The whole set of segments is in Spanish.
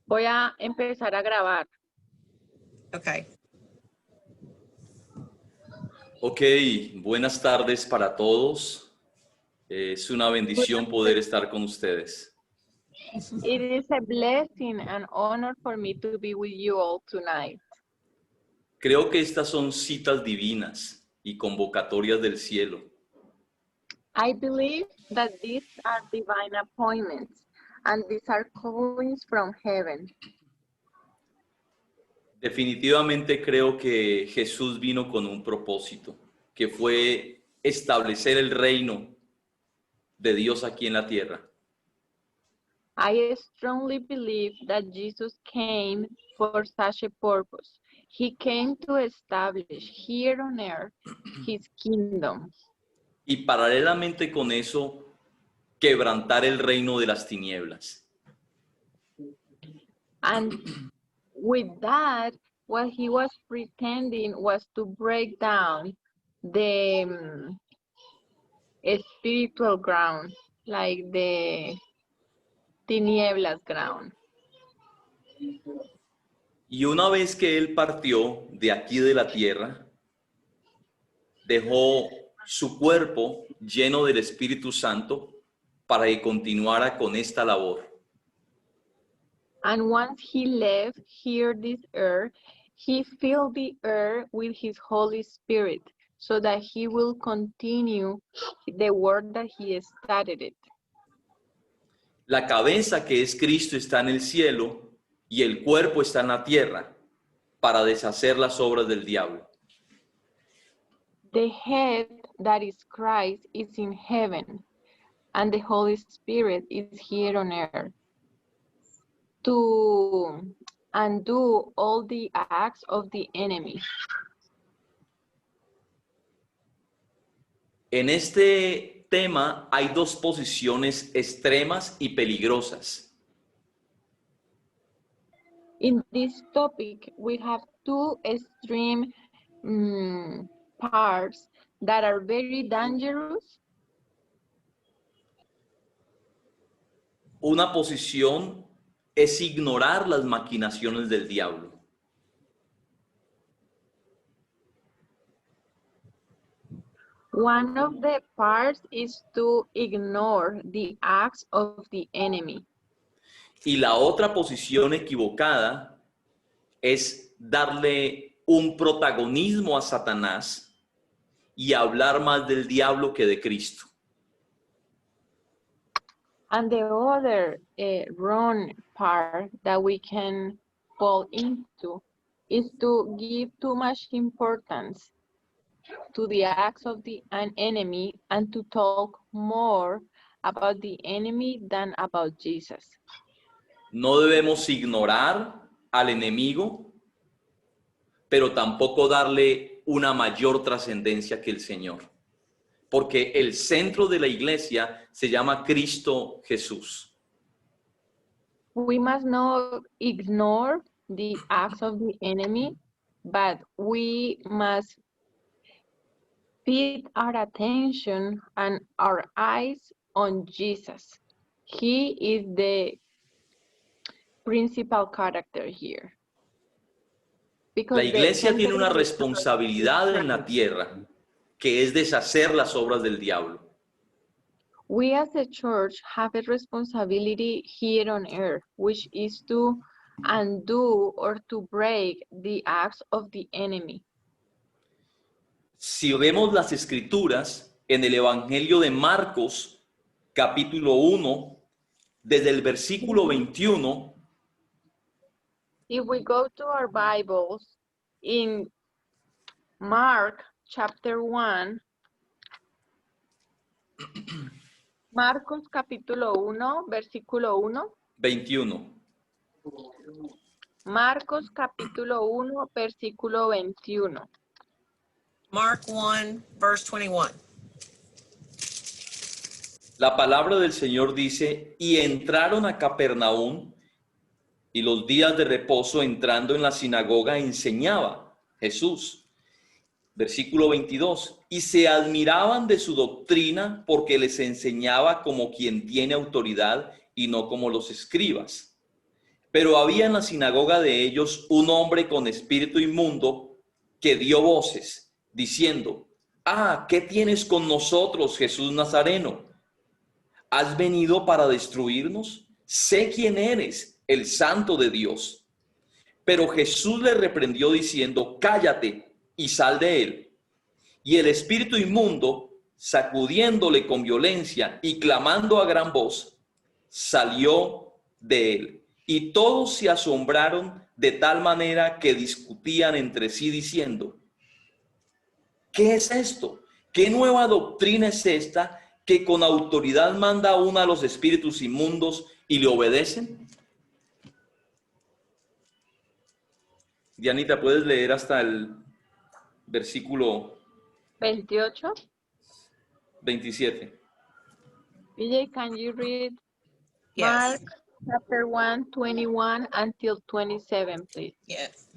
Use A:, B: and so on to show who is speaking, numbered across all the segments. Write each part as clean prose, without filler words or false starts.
A: Voy a empezar a grabar.
B: Okay.
C: Ok, buenas tardes para todos. Es una bendición poder estar con ustedes.
A: It is a blessing and honor for me to be with you all tonight.
C: Creo que estas son citas divinas y convocatorias del cielo.
A: I believe that these are divine appointments and these are callings from heaven.
C: Definitivamente creo que Jesús vino con un propósito, que fue establecer el reino de Dios aquí en la tierra.
A: I strongly believe that Jesus came for such a purpose. He came to establish here on earth his kingdom.
C: Y paralelamente con eso, quebrantar el reino de las tinieblas.
A: And with that, what he was pretending was to break down the spiritual ground, like the tinieblas ground.
C: Y una vez que él partió de aquí de la tierra, dejó su cuerpo lleno del Espíritu Santo para que continuara con esta labor.
A: And once he left here this earth, he filled the earth with his Holy Spirit so that he will continue the work that he started it.
C: La cabeza, que es Cristo, está en el cielo y el cuerpo está en la tierra para deshacer las obras del diablo.
A: The head, that is Christ, is in heaven, and the Holy Spirit is here on earth to undo all the acts of the enemy.
C: En este tema hay dos posiciones extremas y peligrosas.
A: In this topic, we have two extreme parts that are very dangerous.
C: Una posición es ignorar las maquinaciones del diablo.
A: One of the parts is to ignore the acts of the enemy.
C: Y la otra posición equivocada es darle un protagonismo a Satanás y hablar más del diablo que de Cristo.
A: And the other wrong part that we can fall into is to give too much importance to the acts of the enemy and to talk more about the enemy than about Jesus.
C: No debemos ignorar al enemigo, pero tampoco darle una mayor trascendencia que el Señor. Porque el centro de la iglesia se llama Cristo Jesús.
A: We must not ignore the acts of the enemy, but we must feed our attention and our eyes on Jesus. He is the principal character here.
C: La iglesia tiene una responsabilidad en la tierra, que es deshacer las obras del diablo.
A: We as a church have a responsibility here on earth, which is to undo or to break the acts of the enemy.
C: Si vemos las escrituras en el Evangelio de Marcos, capítulo 1, desde el versículo 21,
A: If we go to our Bibles in Mark chapter 1, Marcos capítulo 1, versículo 1.
C: 21.
A: Marcos capítulo 1, versículo 21.
B: Mark 1, verse 21.
C: La palabra del Señor dice, y entraron a Capernaum, y los días de reposo entrando en la sinagoga enseñaba Jesús. Versículo 22, y se admiraban de su doctrina porque les enseñaba como quien tiene autoridad y no como los escribas. Pero había en la sinagoga de ellos un hombre con espíritu inmundo que dio voces, diciendo: Ah, ¿qué tienes con nosotros, Jesús Nazareno? ¿Has venido para destruirnos? Sé quién eres, el Santo de Dios. Pero Jesús le reprendió diciendo: Cállate y sal de él. Y el espíritu inmundo, sacudiéndole con violencia y clamando a gran voz, salió de él. Y todos se asombraron de tal manera que discutían entre sí diciendo: ¿Qué es esto? ¿Qué nueva doctrina es esta que con autoridad manda a los espíritus inmundos y le obedecen? Dianita, ¿puedes leer hasta el versículo
A: 28.
C: 27?
A: BJ, can you read
B: Yes.
A: Mark chapter 1, 21 until 27, please?
B: Yes.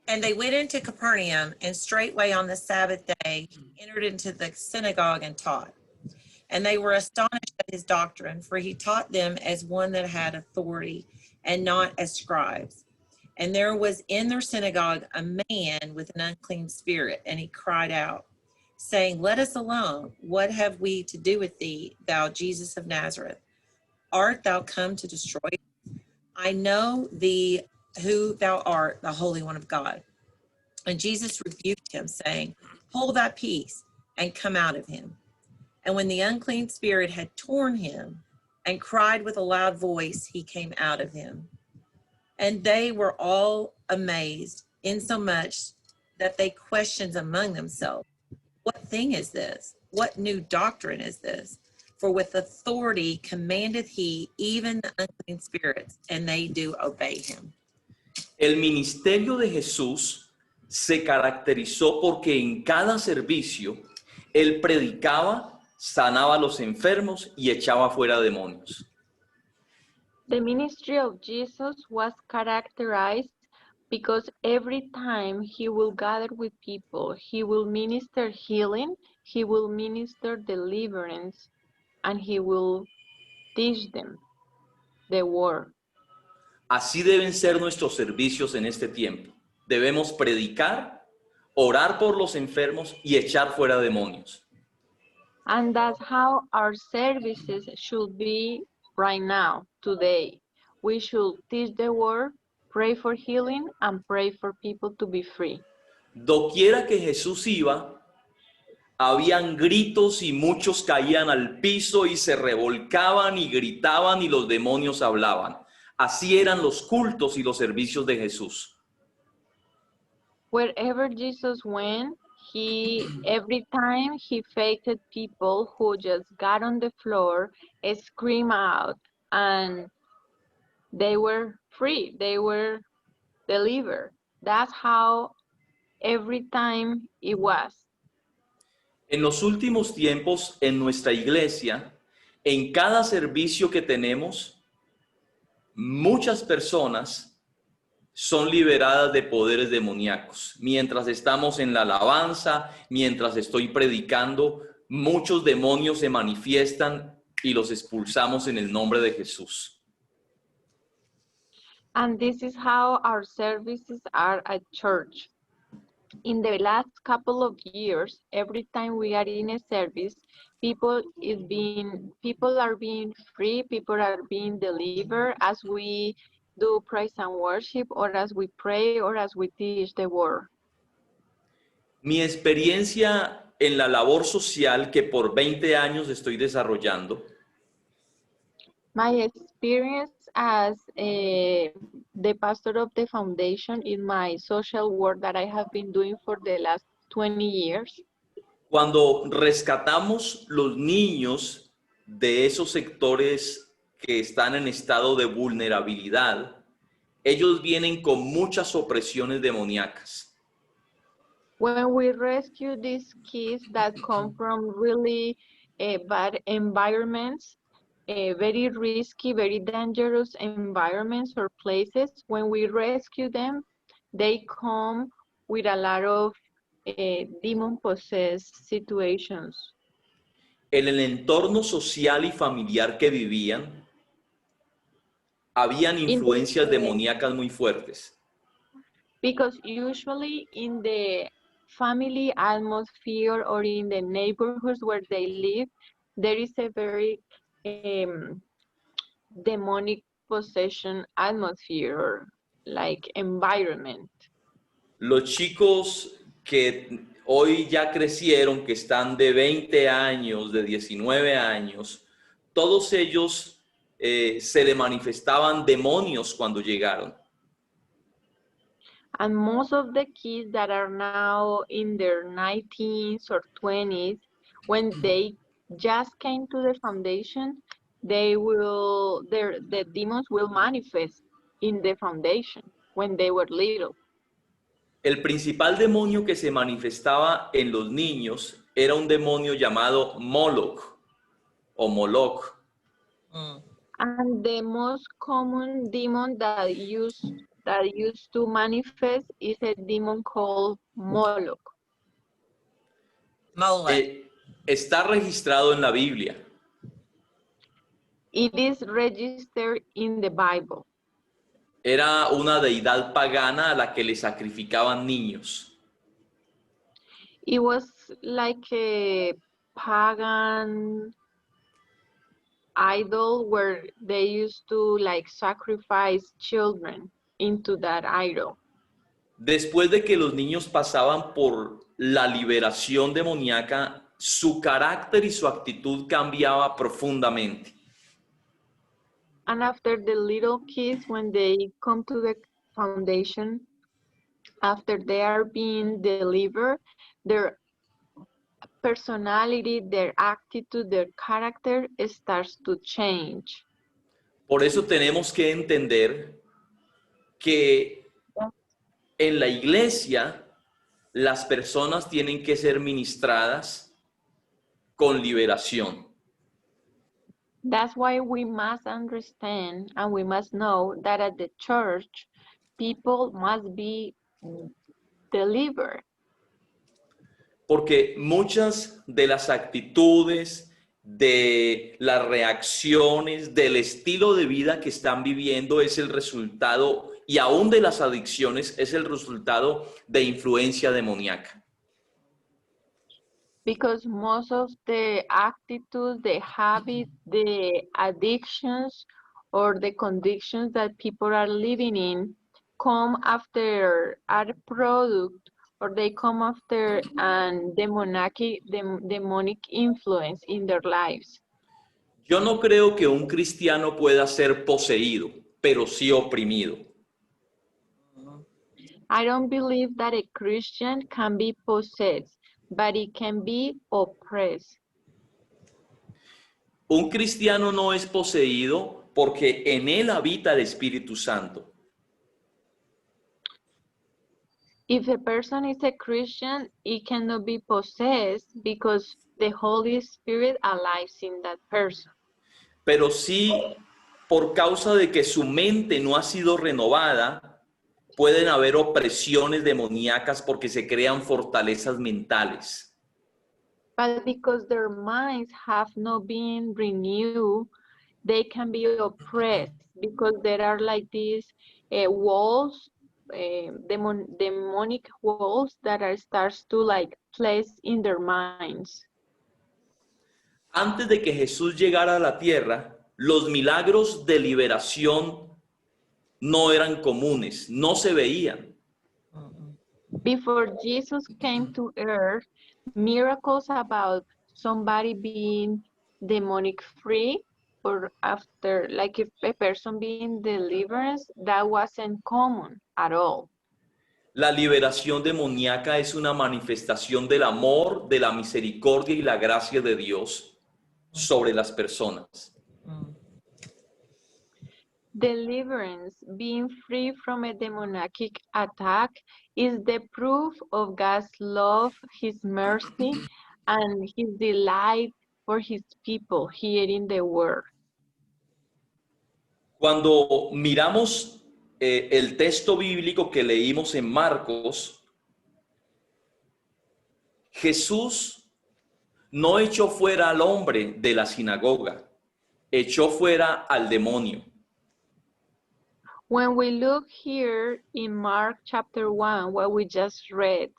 B: And they went into Capernaum, and straightway on the Sabbath day he entered into the synagogue and taught. And they were astonished at his doctrine, for he taught them as one that had authority, and not as scribes. And there was in their synagogue a man with an unclean spirit, and he cried out, saying, Let us alone. What have we to do with thee, thou Jesus of Nazareth? Art thou come to destroy us? I know thee who thou art, the Holy One of God. And Jesus rebuked him, saying, Hold thy peace, and come out of him. And when the unclean spirit had torn him, and cried with a loud voice, he came out of him. And they were all amazed, insomuch that they questioned among themselves, What thing is this? What new doctrine is this? For with authority commandeth he even the unclean spirits, and they do obey him.
C: El ministerio de Jesús se caracterizó porque en cada servicio él predicaba, sanaba a los enfermos y echaba fuera demonios.
A: The ministry of Jesus was characterized because every time he will gather with people, he will minister healing, he will minister deliverance, and he will teach them the word.
C: Así deben ser nuestros servicios en este tiempo. Debemos predicar, orar por los enfermos y echar fuera demonios.
A: And that's how our services should be right now, today. We should teach the word, pray for healing, and pray for people to be free.
C: Doquiera que Jesús iba, habían gritos y muchos caían al piso y se revolcaban y gritaban y los demonios hablaban. Así eran los cultos y los servicios de Jesús.
A: Wherever Jesus went, every time he faced people who just got on the floor, scream out, and they were free, they were delivered. That's how every time it was.
C: En los últimos tiempos, en nuestra iglesia, en cada servicio que tenemos, muchas personas son liberadas de poderes demoníacos. Mientras estamos en la alabanza, mientras estoy predicando, muchos demonios se manifiestan y los expulsamos en el nombre de Jesús.
A: And this is how our services are at church. In the last couple of years, every time we are in a service, people are being free, people are being delivered as we do praise and worship, or as we pray, or as we teach the word.
C: Mi experiencia en la labor social que por 20 años estoy desarrollando
A: My experience as the pastor of the foundation in my social work that I have been doing for the last 20 years.
C: Cuando rescatamos los niños de esos sectores que están en estado de vulnerabilidad, ellos vienen con muchas opresiones demoníacas.
A: When we rescue these kids that come from really bad environments, very risky, very dangerous environments or places, when we rescue them, they come with a lot of demon-possessed situations.
C: En el entorno social y familiar que vivían, habían
A: In
C: influencias
A: the,
C: demoníacas muy fuertes.
A: because usually in the family atmosphere or in the neighborhoods where they live, there is a very demonic possession atmosphere or like environment.
C: Los chicos que hoy ya crecieron, que están de 20 años, de 19 años, todos ellos se le manifestaban demonios cuando llegaron.
A: And most of the kids that are now in their 19s or 20s, when they just came to the foundation, the demons will manifest in the foundation when they were little.
C: El principal demonio que se manifestaba en los niños era un demonio llamado Moloch o Moloch.
B: Mm.
A: And the most common demon that used to manifest is a demon called Moloch.
B: Molech.
C: Está registrado en la Biblia.
A: It is registered in the Bible.
C: Era una deidad pagana a la que le sacrificaban niños.
A: It was like a pagan idol where they used to like sacrifice children into that idol.
C: Después de que los niños pasaban por la liberación demoníaca, su carácter y su actitud cambiaba profundamente.
A: And after the little kids, when they come to the foundation, after they are being delivered, their personality, their attitude, their character starts to change.
C: Por eso tenemos que entender que en la iglesia las personas tienen que ser ministradas con liberación.
A: That's why we must understand and we must know that at the church, people must be delivered.
C: Porque muchas de las actitudes, de las reacciones, del estilo de vida que están viviendo es el resultado, y aún de las adicciones, es el resultado de influencia demoníaca.
A: Because most of the attitudes, the habits, the addictions, or the conditions that people are living in come after a product, or they come after an demonic influence in their lives.
C: Yo no creo que un cristiano pueda ser poseído, pero sí oprimido.
A: I don't believe that a Christian can be possessed, but it can be oppressed.
C: Un cristiano no es poseído porque en él habita el Espíritu Santo.
A: If a person is a Christian, it cannot be possessed because the Holy Spirit lives in that person.
C: Pero sí, por causa de que su mente no ha sido renovada, pueden haber opresiones demoníacas porque se crean fortalezas mentales.
A: But because their minds have not been renewed, they can be oppressed because there are like these walls, demonic walls that starts to like place in their minds.
C: Antes de que Jesús llegara a la tierra, los milagros de liberación no eran comunes, no se veían.
A: Before Jesus came to earth, miracles about somebody being demonic free or after like if a person being delivered, that wasn't common at all.
C: La liberación demoníaca es una manifestación del amor, de la misericordia y la gracia de Dios sobre las personas.
A: Deliverance, being free from a demonic attack, is the proof of God's love, His mercy, and His delight for His people here in the world.
C: Cuando miramos el texto bíblico que leímos en Marcos, Jesús no echó fuera al hombre de la sinagoga, echó fuera al demonio.
A: When we look here in Mark chapter 1, what we just read,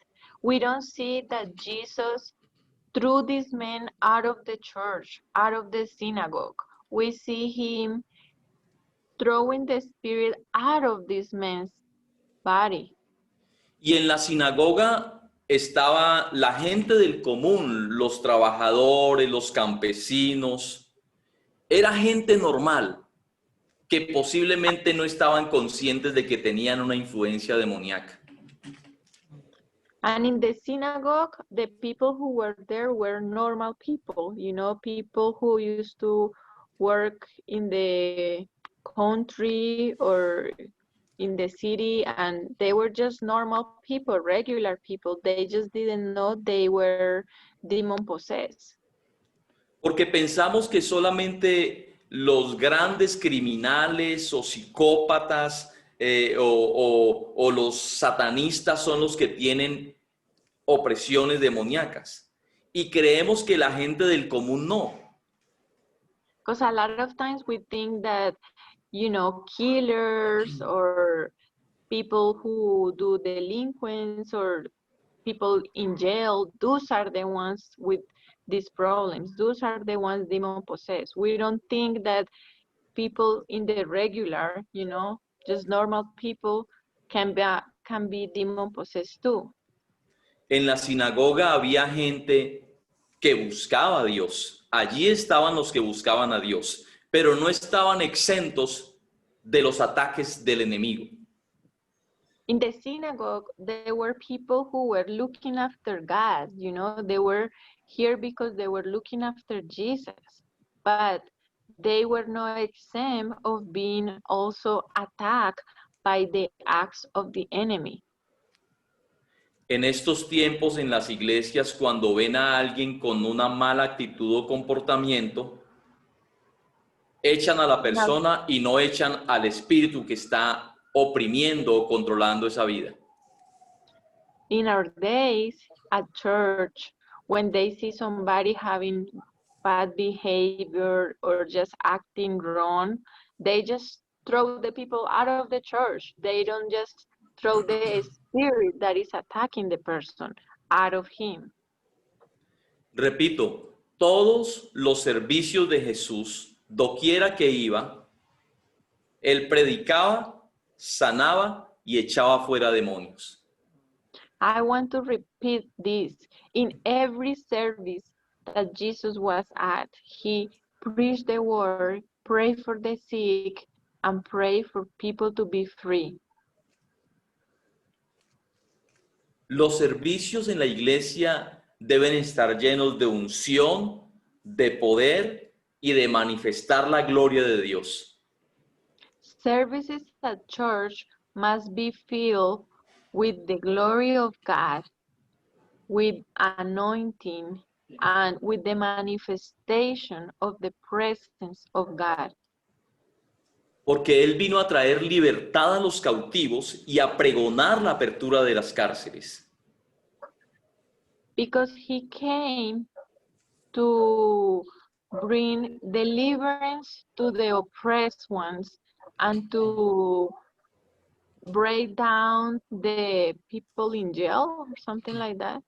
A: we don't see that Jesus threw these men out of the church, out of the synagogue. We see him throwing the spirit out of this man's body.
C: Y en la sinagoga estaba la gente del común, los trabajadores, los campesinos. Era gente normal que posiblemente no estaban conscientes de que tenían una influencia demoníaca.
A: And in the synagogue, the people who were there were normal people, you know, people who used to work in the country or in the city, and they were just normal people, regular people. They just didn't know they were demon possessed.
C: Porque pensamos que solamente los grandes criminales o psicópatas o los satanistas son los que tienen opresiones demoníacas. Y creemos que la gente del común no.
A: Because a lot of times we think that, you know, killers or people who do delinquents or people in jail, those are the ones with these problems. Those are the ones demon possessed. We don't think that people in the regular, you know, just normal people can be demon possessed too.
C: En la sinagoga había gente que buscaba a Dios. Allí estaban los que buscaban a Dios, pero no estaban exentos de los ataques del enemigo.
A: In the synagogue, there were people who were looking after God, you know, they were here because they were looking after Jesus, but they were not exempt of being also attacked by the acts of the enemy.
C: En estos tiempos en las iglesias, cuando ven a alguien con una mala actitud o comportamiento, echan a la persona y no echan al espíritu que está oprimiendo o controlando esa vida.
A: In our days at church, when they see somebody having bad behavior or just acting wrong, they just throw the people out of the church. They don't just throw the spirit that is attacking the person out of him.
C: Repito, todos los servicios de Jesús, doquiera que iba, él predicaba, sanaba y echaba fuera demonios.
A: I want to repeat this. In every service that Jesus was at, he preached the word, prayed for the sick, and prayed for people to be free.
C: Los servicios en la iglesia deben estar llenos de unción, de poder y de manifestar la gloria de Dios.
A: Services at church must be filled with the glory of God, with anointing, and with the manifestation of the presence of God.
C: Porque Él vino a traer libertad a los cautivos y a pregonar la apertura de las cárceles.
A: Because he came to bring deliverance to the oppressed ones and to break down the people in jail or something like that.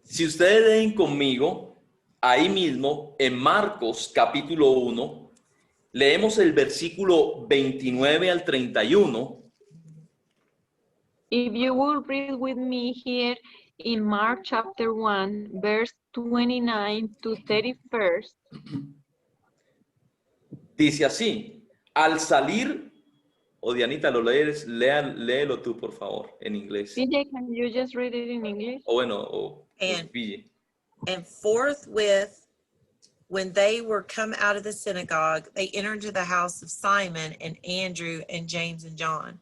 C: Si ustedes leen conmigo, ahí mismo en Marcos capítulo 1, leemos el versículo 29 al 31.
A: If you will read with me here in Mark chapter 1, verse 29 to 31st.
C: Dice así: al salir, Dianita, lo lees, léelo tú, por favor, en inglés.
A: DJ, can you just read it in English?
C: O bueno,
B: And-
C: Ville.
B: And forthwith, when they were come out of the synagogue, they entered into the house of Simon and Andrew and James and John.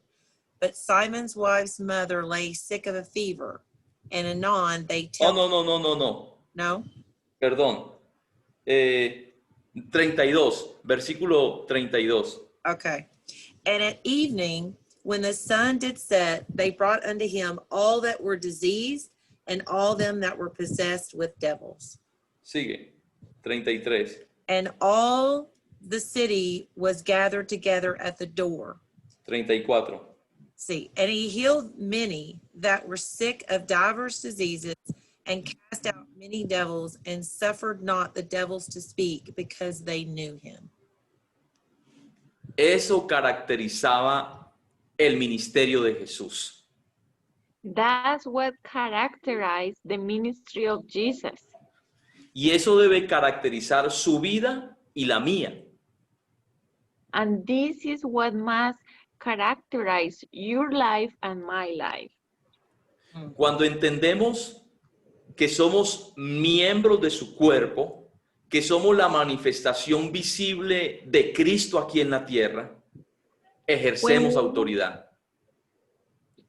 B: But Simon's wife's mother lay sick of a fever, and anon they
C: Oh,
B: tell
C: no.
B: no.
C: Perdón. 32, versículo 32.
B: Okay. And at evening, when the sun did set, they brought unto him all that were diseased and all them that were possessed with devils.
C: Sigue. 33.
B: And all the city was gathered together at the door.
C: 34.
B: See, and he healed many that were sick of divers diseases and cast out many devils and suffered not the devils to speak because they knew him.
C: Eso caracterizaba el ministerio de Jesús.
A: That's what characterized the ministry of Jesus.
C: Y eso debe caracterizar su vida y la mía.
A: And this is what must characterize your life and my life.
C: Cuando entendemos que somos miembros de su cuerpo, que somos la manifestación visible de Cristo aquí en la tierra, ejercemos autoridad.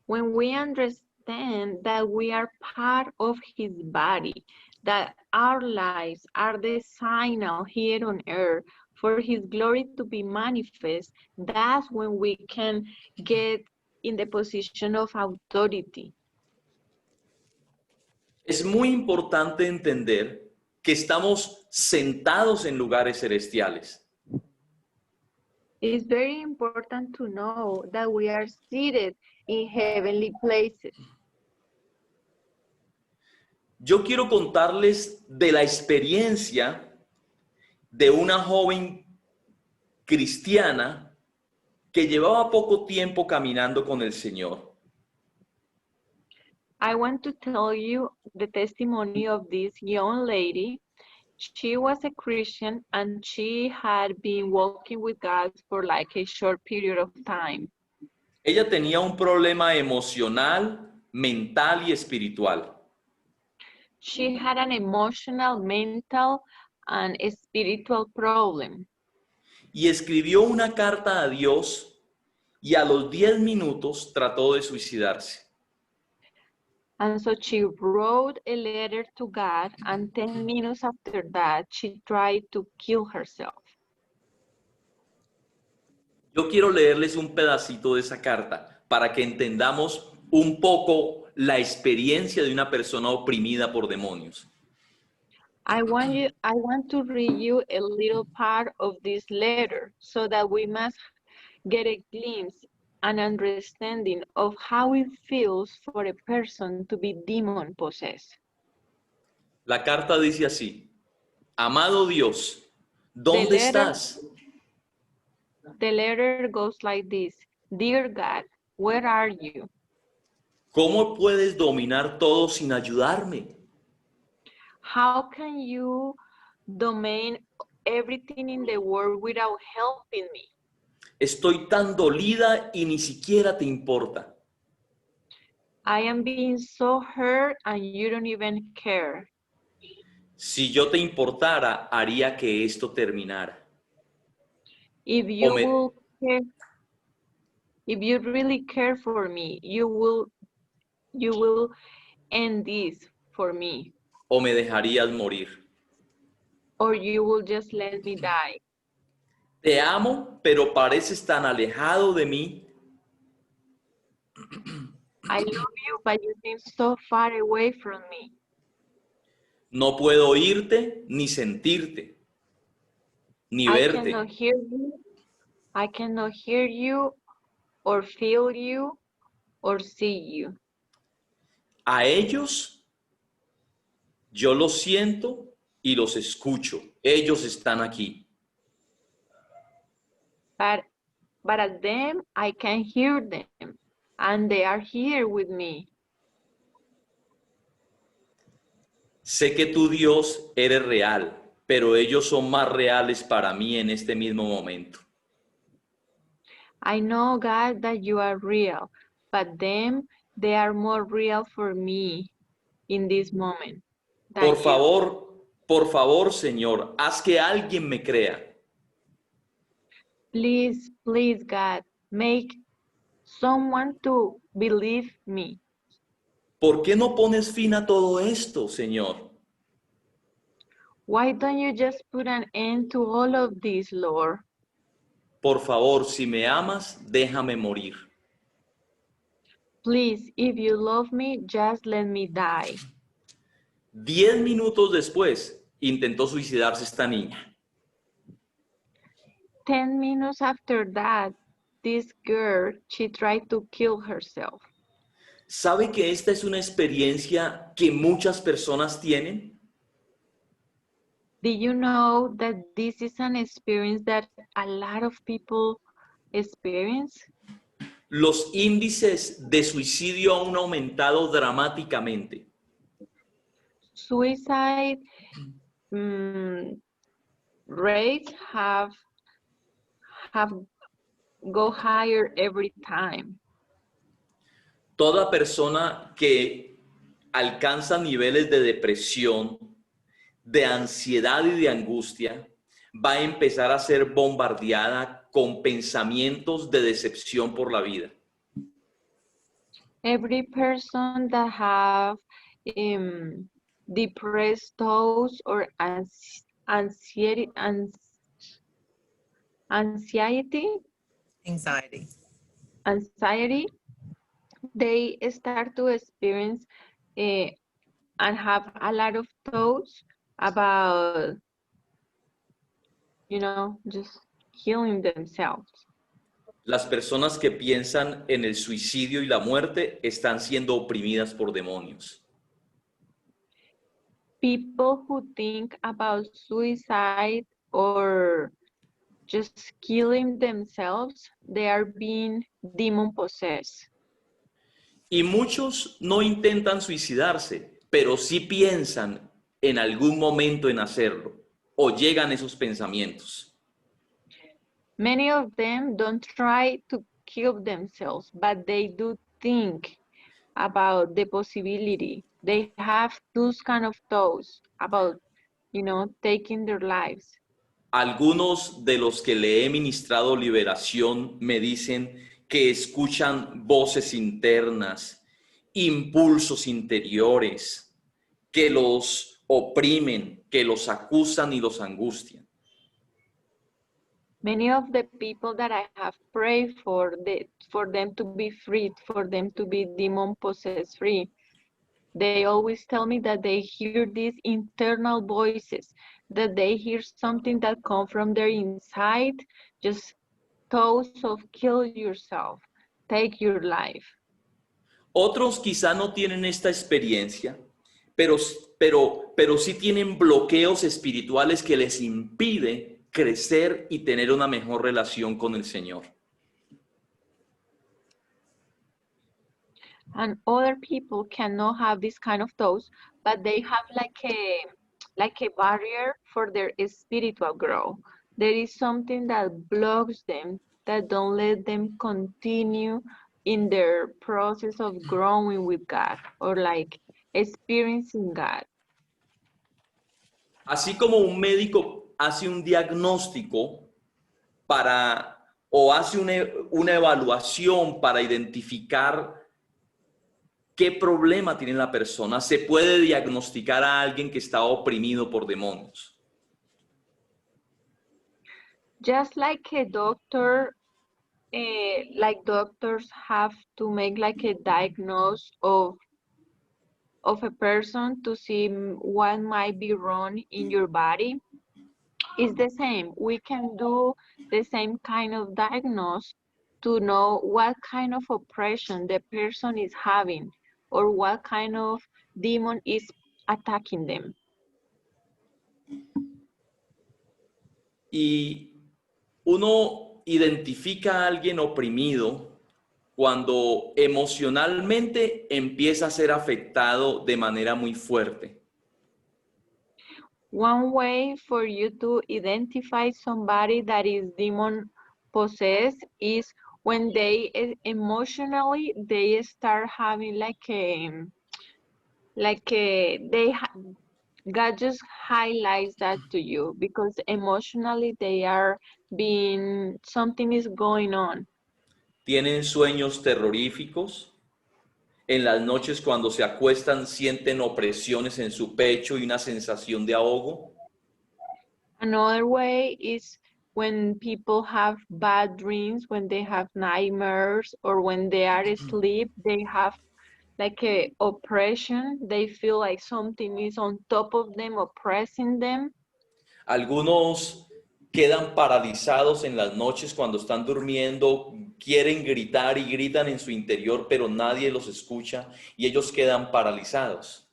A: When we understand that we are part of his body, that our lives are the signal here on earth for his glory to be manifest, that's when we can get in the position of authority.
C: Es muy importante entender que estamos sentados en lugares celestiales.
A: It's very important to know that we are seated in heavenly places.
C: Yo quiero contarles de la experiencia de una joven cristiana que llevaba poco tiempo caminando con el Señor.
A: I want to tell you the testimony of this young lady. She was a Christian and she had been walking with God for like a short period of time.
C: Ella tenía un problema emocional, mental y espiritual.
A: She had an emotional, mental, and spiritual problem.
C: Y escribió una carta a Dios y a los 10 minutos trató de suicidarse.
A: And so she wrote a letter to God, and 10 minutes after that, she tried to kill herself.
C: Yo quiero leerles un pedacito de esa carta para que entendamos un poco la experiencia de una persona oprimida por demonios.
A: I want to read you a little part of this letter so that we must get a glimpse and understanding of how it feels for a person to be demon possessed.
C: La carta dice así: Amado Dios, ¿dónde estás?
A: The letter goes like this: Dear God, where are you?
C: ¿Cómo puedes dominar todo sin ayudarme?
A: How can you domain everything in the world without helping me?
C: Estoy tan dolida y ni siquiera te importa.
A: I am being so hurt and you don't even care.
C: Si yo te importara, haría que esto terminara.
A: If you will care, if you really care for me, you will end this for me,
C: O me dejarías morir.
A: or you will just let me die.
C: Te amo, pero pareces tan alejado de mí.
A: I love you, but you seem so far away from me.
C: No puedo oírte ni sentirte, ni
A: I
C: verte.
A: cannot hear you. I cannot hear you, or feel you, or see you.
C: A ellos, yo los siento y los escucho. Ellos están aquí.
A: But at them, I can hear them, and they are here with me.
C: Sé que tu Dios eres real, pero ellos son más reales para mí en este mismo momento.
A: I know, God, that you are real, but them, they are more real for me in this moment. than you.
C: Por favor, Señor, haz que alguien me crea.
A: Please, please, God, make someone to believe me.
C: ¿Por qué no pones fin a todo esto, Señor?
A: Why don't you just put an end to all of this, Lord?
C: Por favor, si me amas, déjame morir.
A: Please, if you love me, just let me die.
C: 10 minutos después, intentó suicidarse esta niña.
A: 10 minutes after that, this girl, she tried to kill herself.
C: ¿Sabe que esta es una experiencia que muchas personas tienen?
A: Did you know that this is an experience that a lot of people experience?
C: Los índices de suicidio han aumentado dramáticamente.
A: Suicide rates have go higher every time.
C: Toda persona que alcanza niveles de depresión, de ansiedad y de angustia, va a empezar a ser bombardeada con pensamientos de decepción por la vida.
A: Every person that have depressed thoughts or anxiety, they start to experience and have a lot of thoughts about, just killing themselves.
C: Las personas que piensan en el suicidio y la muerte están siendo oprimidas por demonios.
A: People who think about suicide or just killing themselves, they are being demon possessed.
C: Y muchos no intentan suicidarse, pero sí piensan en algún momento en hacerlo, o llegan esos pensamientos.
A: Many of them don't try to kill themselves, but they do think about the possibility. They have those kind of thoughts about, taking their lives.
C: Algunos de los que le he ministrado liberación me dicen que escuchan voces internas, impulsos interiores, que los oprimen, que los acusan y los angustian.
A: Many of the people that I have prayed for them to be freed, for them to be demon possessed free, they always tell me that they hear these internal voices, that they hear something that comes from their inside, just thoughts of kill yourself, take your life.
C: Otros quizá no tienen esta experiencia, pero sí tienen bloqueos espirituales que les impide crecer y tener una mejor relación con el Señor.
A: And other people cannot have this kind of thoughts, but they have like a barrier for their spiritual growth. There is something that blocks them, that don't let them continue in their process of growing with God or like experiencing God.
C: Así como un médico hace un diagnóstico o hace una evaluación para identificar qué problema tiene la persona, se puede diagnosticar a alguien que está oprimido por demonios.
A: Just like a doctor, like doctors have to make like a diagnosis of a person to see what might be wrong in your body. It's the same. We can do the same kind of diagnosis to know what kind of oppression the person is having or what kind of demon is attacking them.
C: Y uno identifica a alguien oprimido cuando emocionalmente empieza a ser afectado de manera muy fuerte.
A: One way for you to identify somebody that is demon possessed is when they emotionally they start having God just highlights that to you because emotionally they are something is going on.
C: Tienen sueños terroríficos. En las noches cuando se acuestan sienten opresiones en su pecho y una sensación de ahogo.
A: Another way is when people have bad dreams, when they have nightmares, or when they are asleep, they have like a oppression. They feel like something is on top of them, oppressing them.
C: Algunos quedan paralizados en las noches cuando están durmiendo, quieren gritar y gritan en su interior, pero nadie los escucha y ellos quedan paralizados.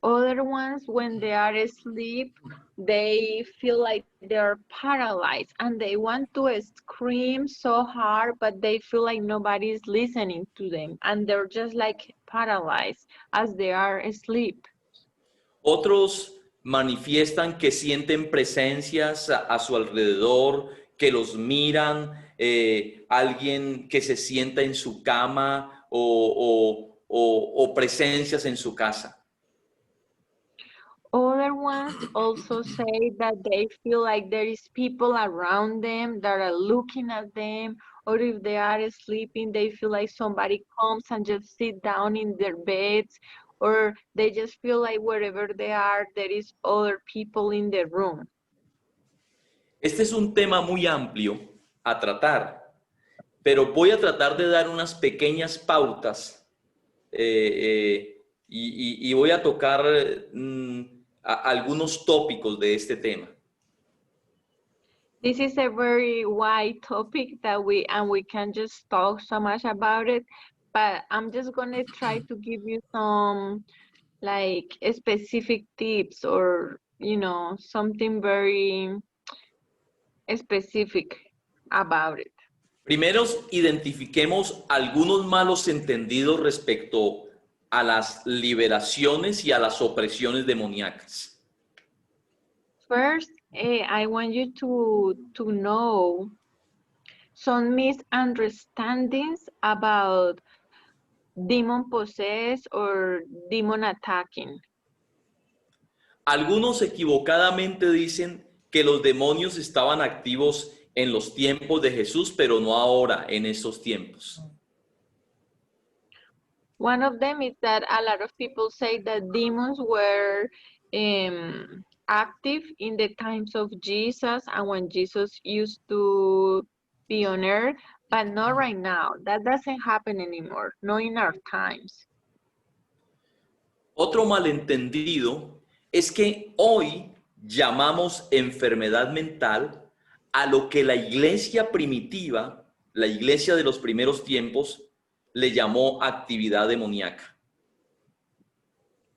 A: Other ones, when they are asleep, they feel like they're paralyzed and they want to scream so hard, but they feel like nobody's listening to them and they're just like paralyzed as they are asleep.
C: Otros manifiestan que sienten presencias a su alrededor, que los miran, alguien que se sienta en su cama o presencias en su casa.
A: Other ones also say that they feel like there is people around them that are looking at them, or if they are sleeping, they feel like somebody comes and just sit down in their beds, or they just feel like wherever they are, there is other people in the room.
C: Este es un tema muy amplio a tratar, pero voy a tratar de dar unas pequeñas pautas y voy a tocar algunos tópicos de este tema.
A: This is a very wide topic that we can just talk so much about it, but I'm just gonna try to give you some like specific tips or, you know, something very specific about it.
C: Primero, identifiquemos algunos malos entendidos respecto a las liberaciones y a las opresiones demoníacas.
A: First, I want you to know some misunderstandings about demon possessed or demon attacking.
C: Algunos equivocadamente dicen que los demonios estaban activos en los tiempos de Jesús, pero no ahora, en estos tiempos.
A: One of them is that a lot of people say that demons were active in the times of Jesus and when Jesus used to be on earth, but not right now. That doesn't happen anymore, not in our times.
C: Otro malentendido es que hoy llamamos enfermedad mental a lo que la iglesia primitiva, la iglesia de los primeros tiempos, le llamó actividad demoníaca.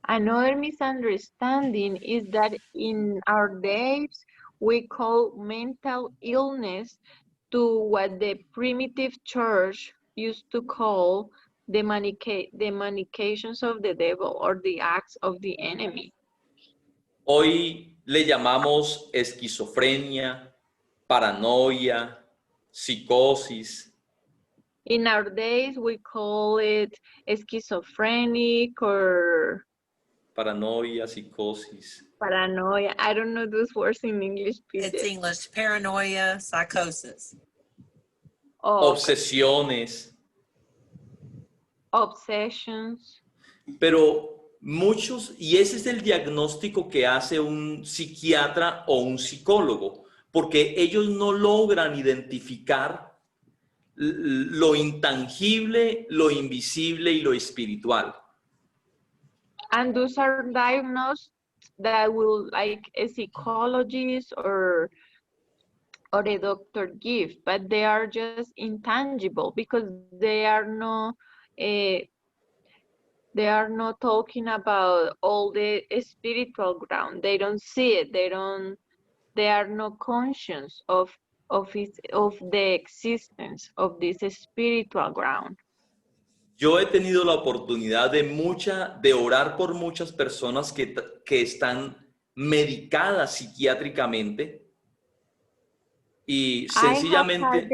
A: Another misunderstanding is that in our days, we call mental illness to what the primitive church used to call the manications of the devil or the acts of the enemy.
C: Hoy le llamamos esquizofrenia, paranoia, psicosis.
A: In our days, we call it schizophrenic or
C: Paranoia, psicosis.
A: paranoia. I don't know those words in English.
B: It's English, paranoia, psychosis.
A: Oh,
C: Obsesiones.
A: obsessions.
C: Pero muchos, y ese es el diagnóstico que hace un psiquiatra o un psicólogo, porque ellos no logran identificar lo intangible, lo invisible y lo espiritual.
A: And those are diagnosed that will like a psychologist or a doctor give, but they are just intangible because they are not talking about all the spiritual ground. They don't see it. They are not conscious of the existence of this spiritual ground.
C: Yo he tenido la oportunidad de orar por muchas personas que están medicadas psiquiátricamente y sencillamente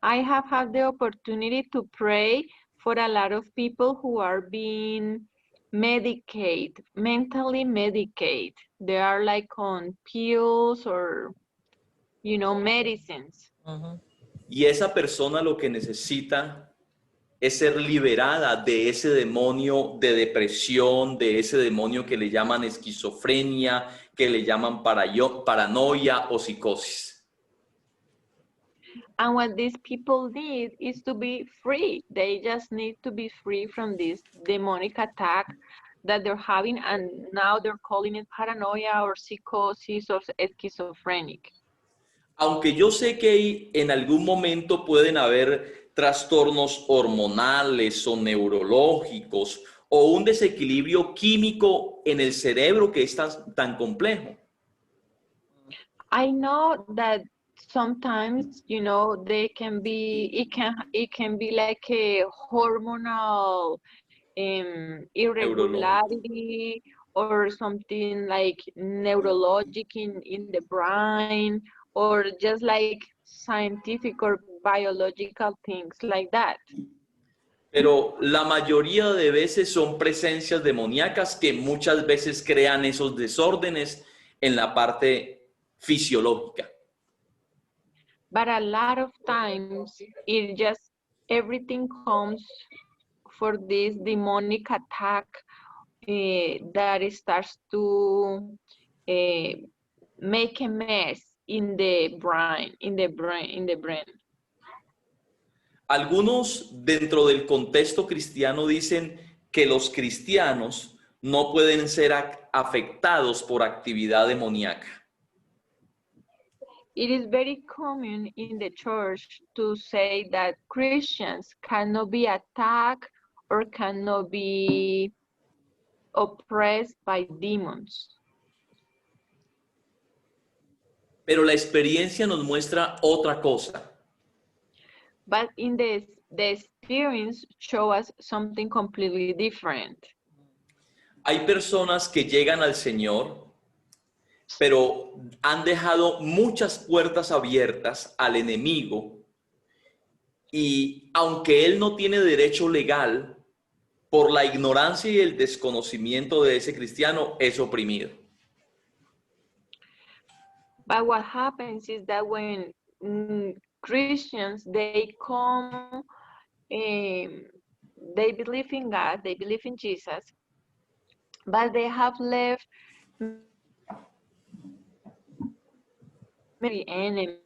A: I have had the opportunity to pray for a lot of people who are being medicated, mentally medicated. They are like on pills or, you know, medicines.
B: Mhm.
C: y esa persona lo que necesita es ser liberada de ese demonio de depresión, de ese demonio que le llaman esquizofrenia, que le llaman paranoia o psicosis.
A: And what these people need is to be free. They just need to be free from this demonic attack that they're having, and now they're calling it paranoia or psychosis or schizophrenic.
C: Aunque yo sé que en algún momento pueden haber trastornos hormonales o neurológicos o un desequilibrio químico en el cerebro que es tan complejo.
A: I know that sometimes, you know, they can be, it can be like a hormonal irregularity or something like neurologic in the brain, or just like scientific or biological things like that.
C: Pero la mayoría de veces son presencias demoníacas que muchas veces crean esos desórdenes en la parte fisiológica.
A: But a lot of times it just, everything comes for this demonic attack that it starts to make a mess in the brain,
C: Algunos dentro del contexto cristiano dicen que los cristianos no pueden ser afectados por actividad demoníaca.
A: It is very common in the church to say that Christians cannot be attacked or cannot be oppressed by demons.
C: Pero la experiencia nos muestra otra cosa.
A: But in the experience show us something completely different.
C: Hay personas que llegan al Señor, pero han dejado muchas puertas abiertas al enemigo, y aunque él no tiene derecho legal, por la ignorancia y el desconocimiento de ese cristiano, es oprimido.
A: But what happens is that when Christians, they come, they believe in God, they believe in Jesus, but they have left many enemies.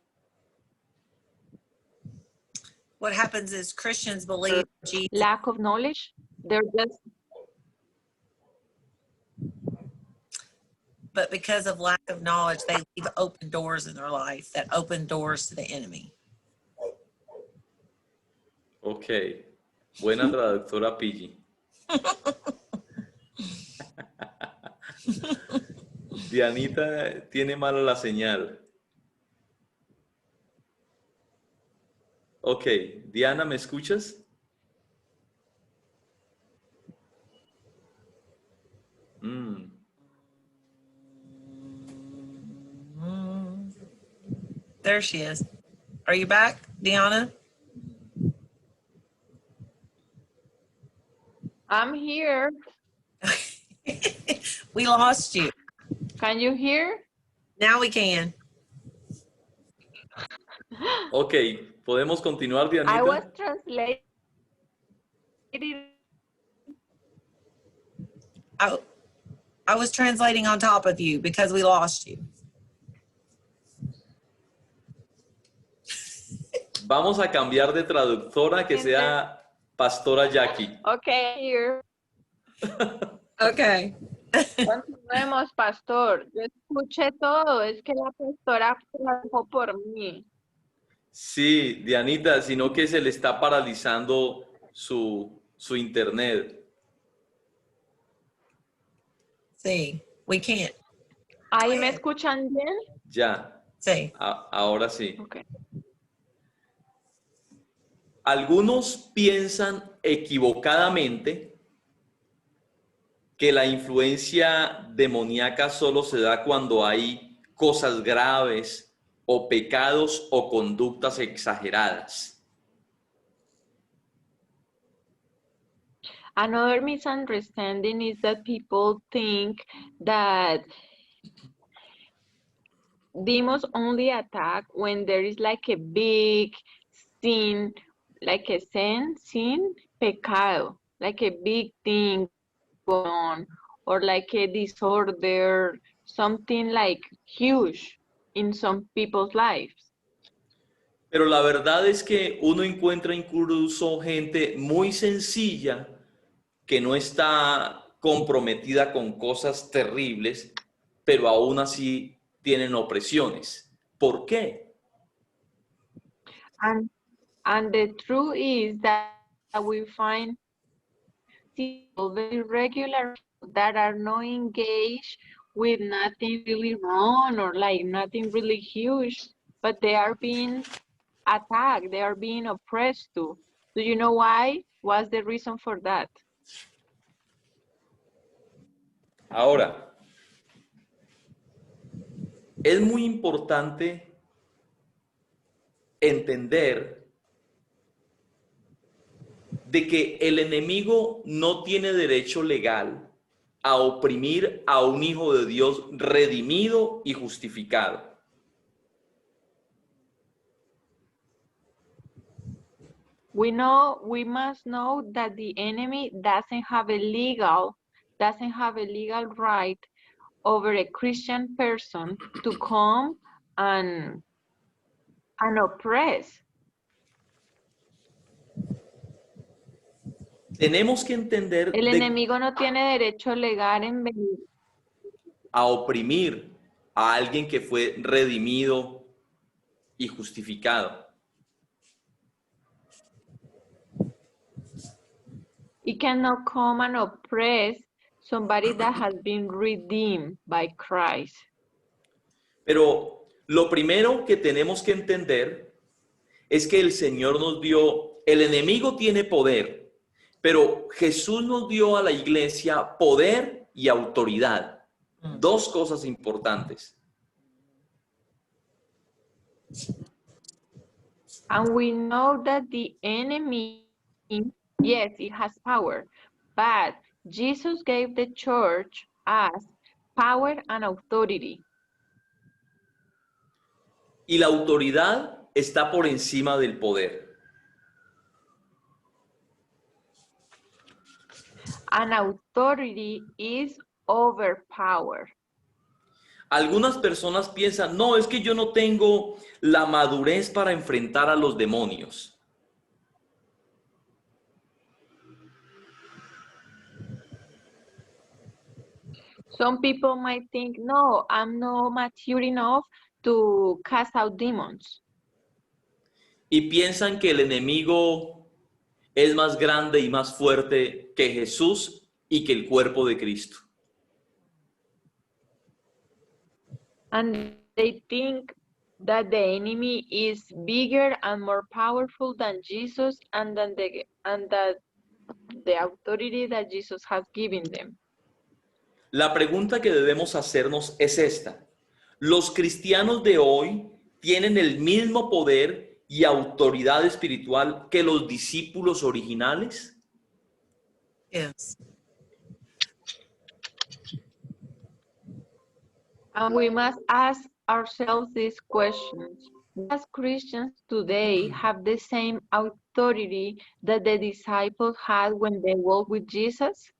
B: What happens is Christians believe Jesus.
A: Lack of knowledge, they're just,
B: But because of lack of knowledge, they leave open doors in their life that open doors to the enemy.
C: Ok, buena traductora Piggy. Dianita tiene mala la señal. Ok, Diana, ¿me escuchas?
B: There she is. Are you back, Deanna?
A: I'm here.
B: We lost you.
A: Can you hear?
B: Now we can.
C: Ok, ¿podemos continuar,
A: I
C: Dianita?
A: was translating.
B: I was translating on top of you because we lost you.
C: Vamos a cambiar de traductora, que sea Pastora Jackie.
A: Okay, here.
B: Okay.
A: Continuemos, pastor. Yo escuché todo. Es que la pastora trabajó por mí.
C: Sí, Dianita, sino que se le está paralizando su internet.
B: See, we can't.
A: ¿Ahí me escuchan bien?
C: Ya,
B: See.
C: ahora sí.
A: Okay.
C: Algunos piensan equivocadamente que la influencia demoníaca solo se da cuando hay cosas graves o pecados o conductas exageradas.
A: Another misunderstanding is that people think that demons only attack when there is like a big sin, like a sin, pecado, like a big thing going on, or like a disorder, something like huge in some people's lives.
C: Pero la verdad es que uno encuentra incluso gente muy sencilla que no está comprometida con cosas terribles, pero aún así tienen opresiones. ¿Por qué?
A: And the truth is that we find people very regular that are not engaged with nothing really wrong or like nothing really huge, but they are being attacked, they are being oppressed too. Do you know why? What's the reason for that?
C: Ahora, es muy importante entender de que el enemigo no tiene derecho legal a oprimir a un hijo de Dios redimido y justificado.
A: We must know that the enemy doesn't have a legal right over a Christian person to come and oppress.
C: Tenemos que entender
A: El enemigo no tiene derecho legal en venir
C: a oprimir a alguien que fue redimido y justificado.
A: He cannot come and oppress somebody that has been redeemed by Christ.
C: Pero lo primero que tenemos que entender es que el Señor nos dio, el enemigo tiene poder, pero Jesús nos dio a la iglesia poder y autoridad. Dos cosas importantes.
A: And we know that the enemy, yes, it has power, but Jesus gave the church us power and authority.
C: Y la autoridad está por encima del poder.
A: And authority is over power.
C: Algunas personas piensan, no, es que yo no tengo la madurez para enfrentar a los demonios.
A: Some people might think, no, I'm not mature enough to cast out demons.
C: Y piensan que el enemigo es más grande y más fuerte que Jesús y que el cuerpo de Cristo.
A: And they think that the enemy is bigger and more powerful than Jesus and that the authority that Jesus has given them.
C: La pregunta que debemos hacernos es esta. ¿Los cristianos de hoy tienen el mismo poder y autoridad espiritual que los discípulos originales?
B: Yes.
A: And we must ask ourselves these questions. Does Christians today have the same authority that the disciples had when they walked with Jesus?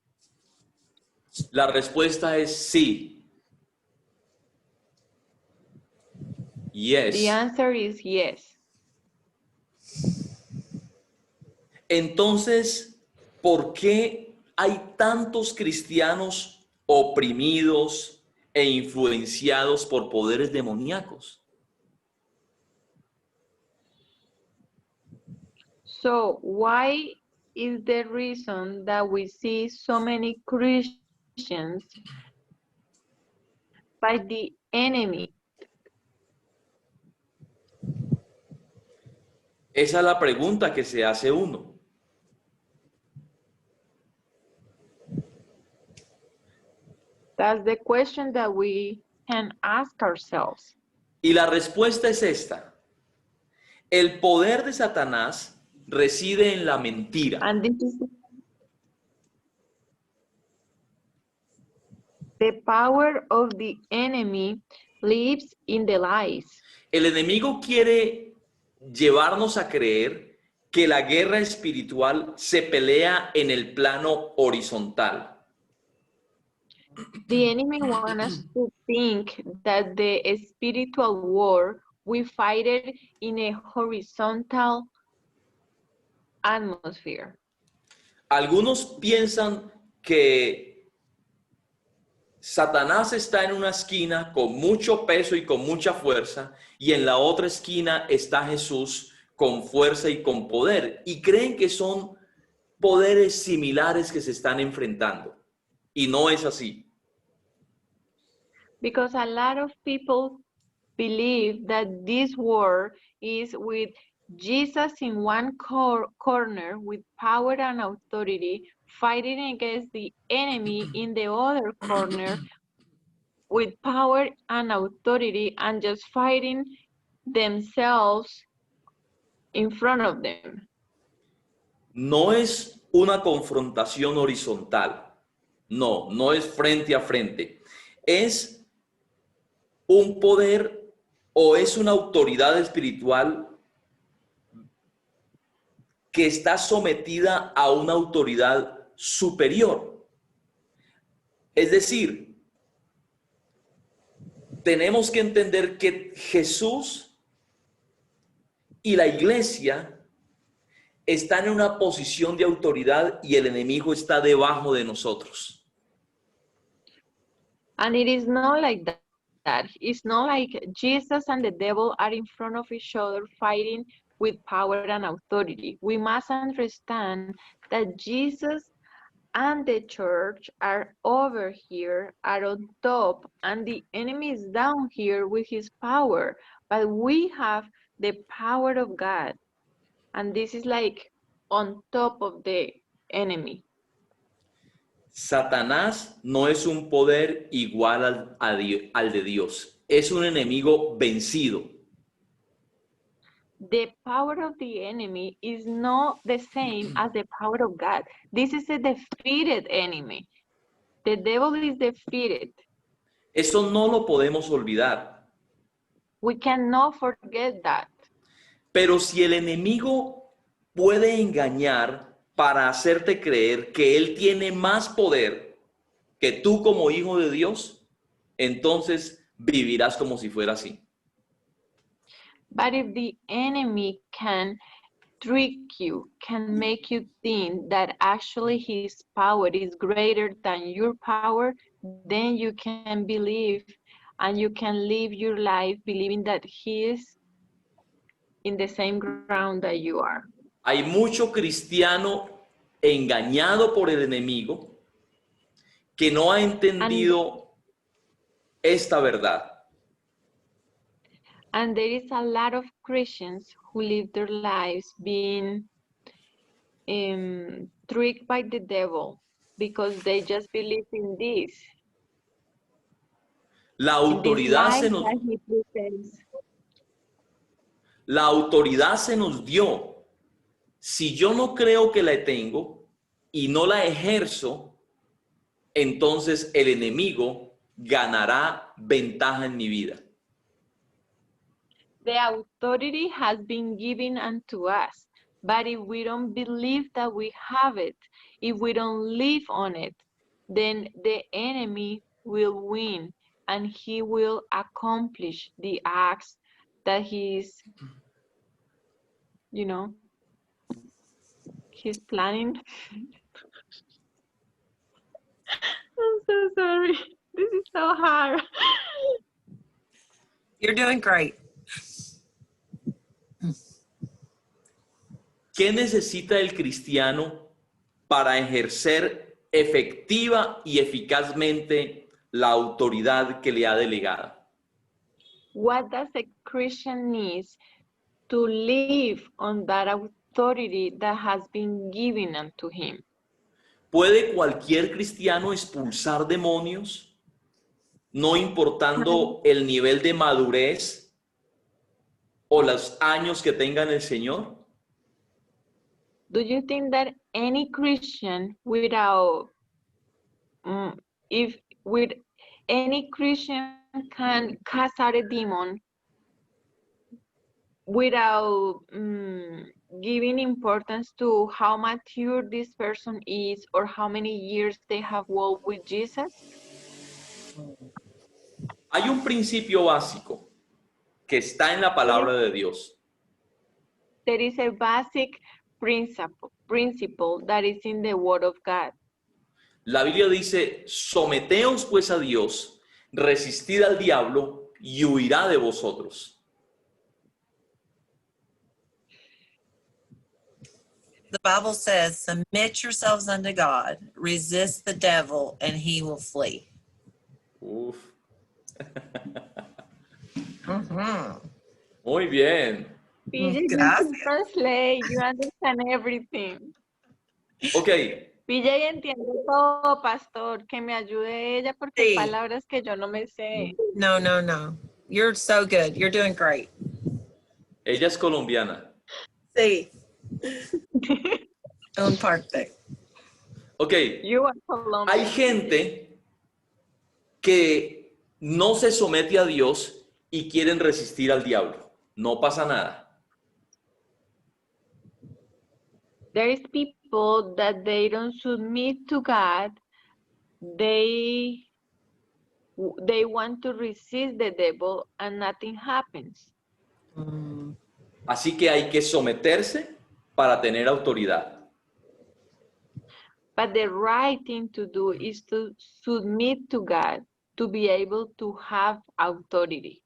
C: La respuesta es sí. Yes.
A: The answer is yes.
C: Entonces, ¿por qué hay tantos cristianos oprimidos e influenciados por poderes demoníacos?
A: So why is the reason that we see so many Christians by the enemy?
C: Esa es la pregunta que se hace uno.
A: That's the question that we can ask ourselves.
C: Y la respuesta es esta. El poder de Satanás reside en la mentira.
A: And this is the power of the enemy lives in the lies.
C: El enemigo quiere llevarnos a creer que la guerra espiritual se pelea en el plano horizontal.
A: The enemy wants us to think that the spiritual war, we fight it in a horizontal atmosphere.
C: Algunos piensan que Satanás está en una esquina con mucho peso y con mucha fuerza, y en la otra esquina está Jesús con fuerza y con poder, y creen que son poderes similares que se están enfrentando, y no es así.
A: Because a lot of people believe that this war is with Jesus in one corner with power and authority, fighting against the enemy in the other corner with power and authority, and just fighting themselves in front of them.
C: No es una confrontación horizontal, no es frente a frente, es un poder o es una autoridad espiritual que está sometida a una autoridad superior. Es decir, tenemos que entender que Jesús y la iglesia están en una posición de autoridad y el enemigo está debajo de nosotros.
A: And it is not like that. It's not like Jesus and the devil are in front of each other fighting with power and authority. We must understand that Jesus and the church are over here, are on top, and the enemy is down here with his power. But we have the power of God, and this is like on top of the enemy.
C: Satanás no es un poder igual al de Dios. Es un enemigo vencido.
A: The power of the enemy is not the same as the power of God. This is a defeated enemy. The devil is defeated.
C: Eso no lo podemos olvidar.
A: We cannot forget that.
C: Pero si el enemigo puede engañar para hacerte creer que él tiene más poder que tú como hijo de Dios, entonces vivirás como si fuera así.
A: But if the enemy can trick you, can make you think that actually his power is greater than your power, then you can believe and you can live your life believing that he is in the same ground that you are.
C: Hay mucho cristiano engañado por el enemigo que no ha entendido esta verdad.
A: And there is a lot of Christians who live their lives being tricked by the devil because they just believe in this.
C: La
A: in this
C: autoridad
A: life
C: se nos,
A: that he presents.
C: la autoridad se nos dio. Si yo no creo que la tengo y no la ejerzo, entonces el enemigo ganará ventaja en mi vida.
A: The authority has been given unto us, but if we don't believe that we have it, if we don't live on it, then the enemy will win and he will accomplish the acts that he's, he's planning. I'm so sorry. This is so hard.
B: You're doing great.
C: ¿Qué necesita el cristiano para ejercer efectiva y eficazmente la autoridad que le ha delegada?
A: What does a Christian need to live on that authority that has been given unto him?
C: ¿Puede cualquier cristiano expulsar demonios, no importando el nivel de madurez o los años que tenga en el Señor?
A: Do you think that any Christian without, with any Christian can cast out a demon without giving importance to how mature this person is or how many years they have walked with Jesus?
C: Hay un principio básico que está en la palabra de Dios.
A: There is a basic principle that is in the Word of God.
C: La Biblia dice, someteos pues a Dios, resistid al diablo y huirá de vosotros.
B: The Bible says, submit yourselves unto God, resist the devil, and he will flee.
C: Uf,
B: Mhm.
C: muy bien.
A: PJ, you
B: Gracias.
A: can translate. You understand everything.
C: Ok,
A: PJ entiende todo, pastor. Que me ayude ella porque hay
B: Sí.
A: palabras que yo no me sé.
B: No, no, no. You're so good. You're doing great.
C: ella es colombiana.
B: Sí. Un parte.
C: Ok,
A: You are
C: hay
A: Colombian.
C: gente que no se somete a Dios y quieren resistir al diablo. No pasa nada.
A: There is people that they don't submit to God. They want to resist the devil and nothing happens.
B: Mm.
C: Así que hay que someterse para tener autoridad.
A: But the right thing to do is to submit to God to be able to have authority.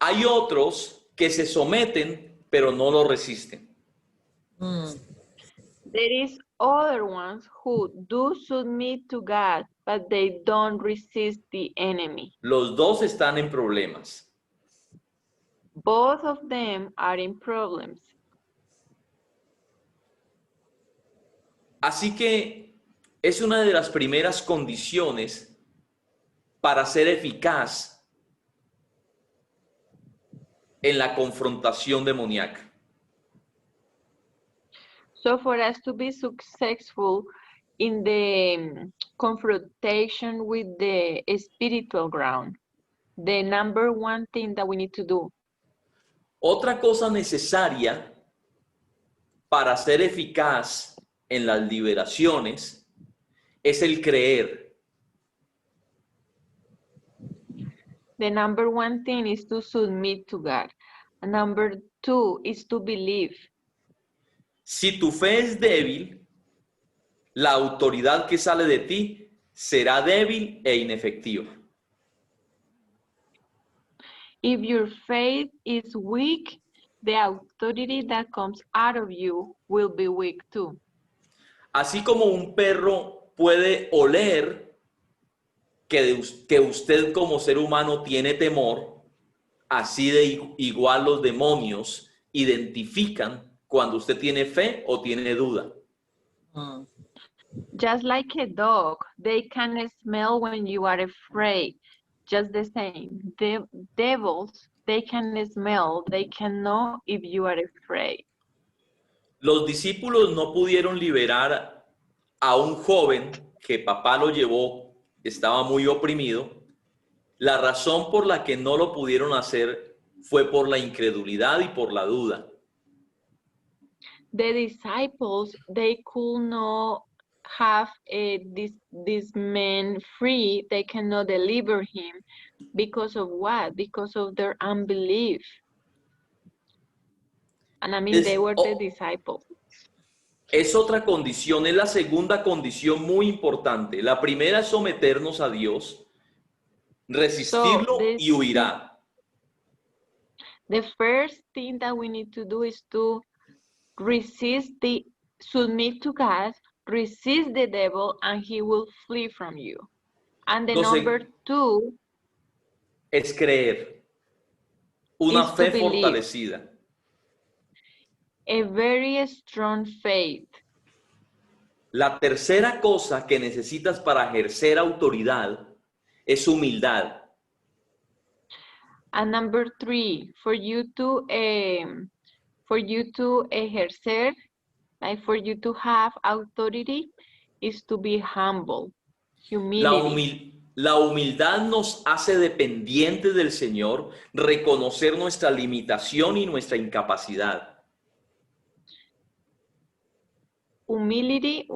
C: Hay otros que se someten, pero no lo resisten.
B: Mm.
A: There is other ones who do submit to God, but they don't resist the enemy.
C: Los dos están en problemas.
A: Both of them are in problems.
C: Así que es una de las primeras condiciones para ser eficaz en la confrontación demoníaca.
A: So for us to be successful in the confrontation with the spiritual ground, the number one thing that we need to do.
C: Otra cosa necesaria para ser eficaz en las liberaciones es el creer.
A: The number one thing is to submit to God. And number two is to believe.
C: Si tu fe es débil, la autoridad que sale de ti será débil e inefectiva.
A: If your faith is weak, the authority that comes out of you will be weak too.
C: Así como un perro puede oler que usted como ser humano tiene temor, así de igual los demonios identifican cuando usted tiene fe o tiene duda.
B: Mm.
A: Just like a dog, they can smell when you are afraid. Just the same. The devils, they can smell, they can know if you are afraid.
C: Los discípulos no pudieron liberar a un joven que papá lo llevó, estaba muy oprimido. La razón por la que no lo pudieron hacer fue por la incredulidad y por la duda.
A: The disciples, they could not have this man free. They cannot deliver him because of what? Because of their unbelief. And I mean, they were the disciples.
C: Es otra condición, es la segunda condición muy importante. La primera es someternos a Dios, resistirlo y huirá.
A: The first thing that we need to do is to submit to God, resist the devil, and he will flee from you. And the number two
C: es creer, una
A: is to
C: fe
A: believe.
C: fortalecida.
A: A very strong faith.
C: La tercera cosa que necesitas para ejercer autoridad es humildad.
A: And number three, for you to ejercer, like for you to have authority, is to be humble, humility.
C: La humildad nos hace dependientes del Señor, reconocer nuestra limitación y nuestra incapacidad.
A: Humility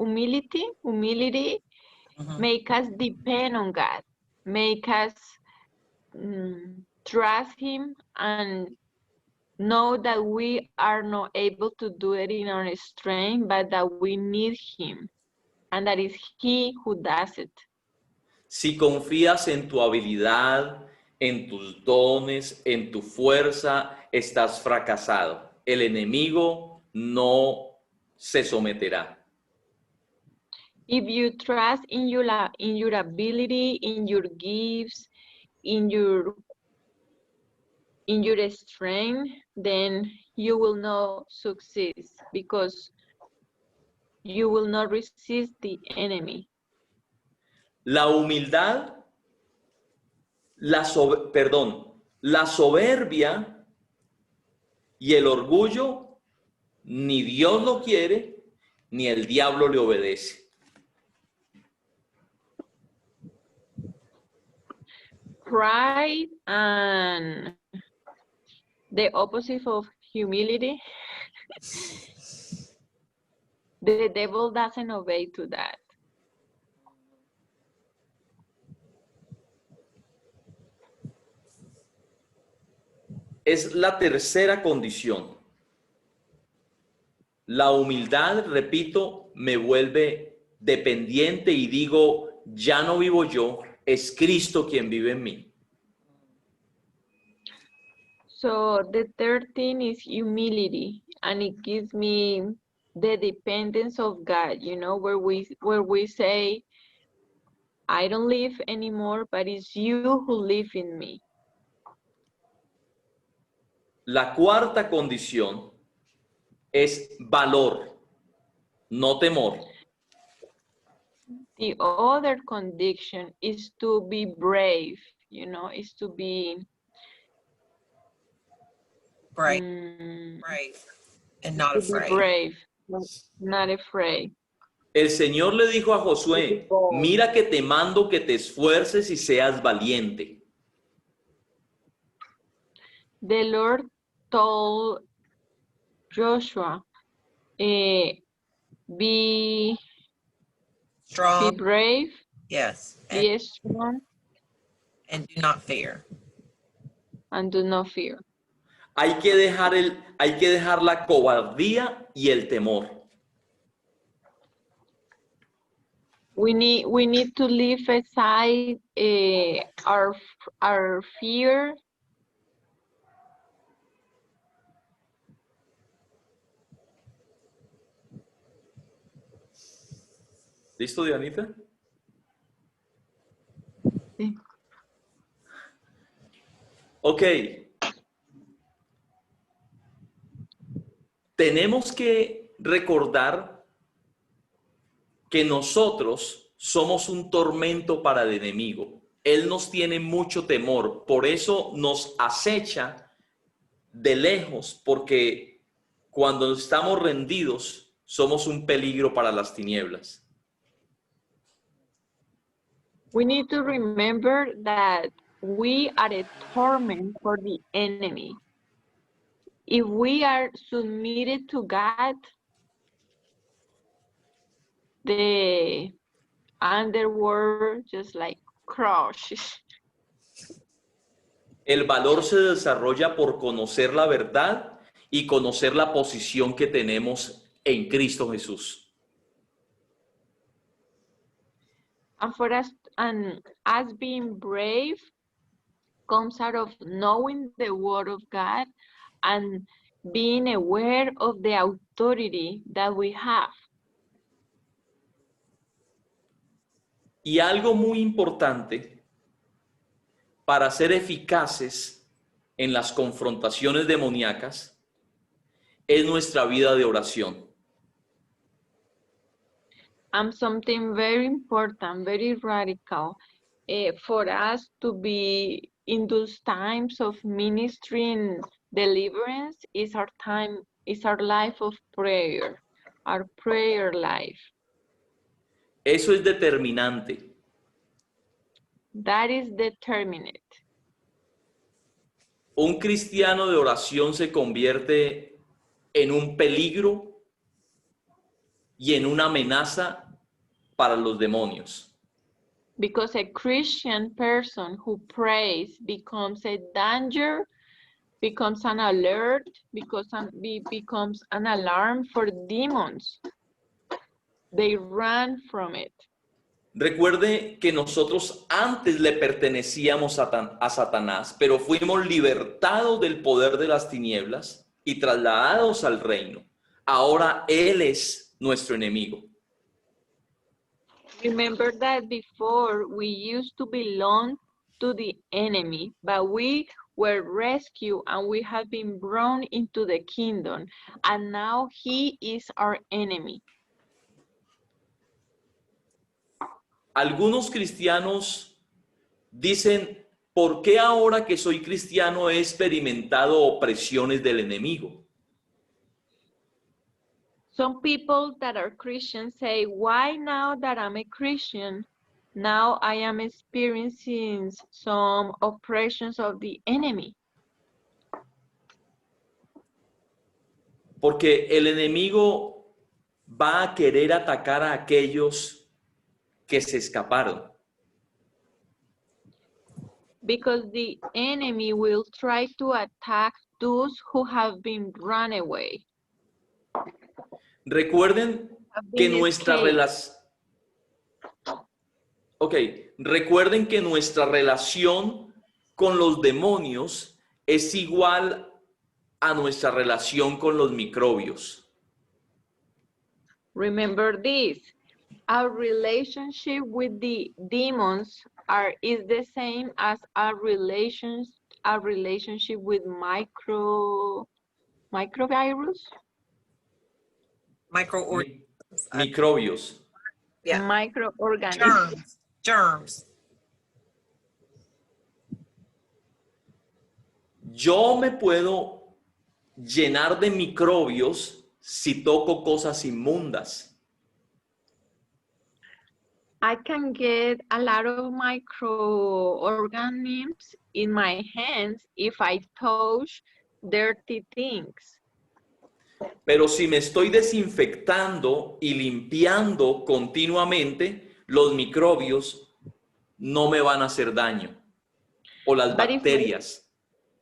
B: Mhm.
A: make us depend on God, make us trust Him and know that we are not able to do it in our strength, but that we need Him. and that is he who does it.
C: Si confías en tu habilidad, en tus dones, en tu fuerza, estás fracasado. El enemigo no se someterá.
A: If you trust in your ability, in your gifts, in your strength, then you will not succeed because you will not resist the enemy.
C: La humildad, la soberbia y el orgullo, ni Dios lo quiere, ni el diablo le obedece.
A: Pride and the opposite of humility, the devil doesn't obey to that.
C: Es la tercera condición. La humildad, repito, me vuelve dependiente y digo, ya no vivo yo, es Cristo quien vive en mí.
A: So the third thing is humility, and it gives me the dependence of God, you know, where we say, I don't live anymore, but it's you who live in me.
C: La cuarta condición es valor, no temor.
A: The other condition is to be brave, you know, is to be
B: Brave,
A: mm,
B: brave, and not
A: to be
B: afraid.
A: brave, not afraid.
C: El Señor le dijo a Josué, mira que te mando que te esfuerces y seas valiente.
A: The Lord told Joshua, be
B: Strong,
A: brave,
B: yes,
A: be strong,
B: and do not fear.
A: and do not fear.
C: Hay que dejar la cobardía y el temor.
A: We need to leave aside our fear.
C: ¿Listo, Dianita?
A: Sí.
C: Ok. Tenemos que recordar que nosotros somos un tormento para el enemigo. Él nos tiene mucho temor, por eso nos acecha de lejos, porque cuando estamos rendidos somos un peligro para las tinieblas.
A: We need to remember that we are a torment for the enemy. If we are submitted to God, the underworld just like crushes.
C: El valor se desarrolla por conocer la verdad y conocer la posición que tenemos en Cristo Jesús.
A: And for us, and us being brave comes out of knowing the word of God and being aware of the authority that we have.
C: Y algo muy importante para ser eficaces en las confrontaciones demoníacas es nuestra vida de oración.
A: And something very important, very radical, for us to be in those times of ministry and deliverance is our life of prayer, our prayer life.
C: Eso es determinante.
A: That is determinate.
C: Un cristiano de oración se convierte en un peligro y en una amenaza para los demonios.
A: Because a Christian person who prays becomes a danger, becomes an alert, becomes an alarm for demons. They ran from it.
C: Recuerde que nosotros antes le pertenecíamos a Satanás, pero fuimos libertados del poder de las tinieblas y trasladados al reino. Ahora Él es nuestro enemigo.
A: Remember that before we used to belong to the enemy, but we were rescued and we have been brought into the kingdom, and now he is our enemy.
C: Algunos cristianos dicen, ¿por qué ahora que soy cristiano he experimentado opresiones del enemigo?
A: Some people that are Christians say, why now that I'm a Christian, now I am experiencing some oppressions of the enemy?
C: Porque el enemigo va a querer atacar a aquellos que se escaparon.
A: Because the enemy will try to attack those who have been run away.
C: Recuerden que nuestra relación, recuerden que nuestra relación con los demonios es igual a nuestra relación con los microbios.
A: Remember this, our relationship with the demons is the same as our relationship with microvirus.
C: Microbios.
B: Yeah.
A: Microorganisms.
B: Germs.
C: Yo me puedo llenar de microbios si toco cosas inmundas.
A: I can get a lot of microorganisms in my hands if I touch dirty things.
C: Pero si me estoy desinfectando y limpiando continuamente, los microbios no me van a hacer daño. O las bacterias.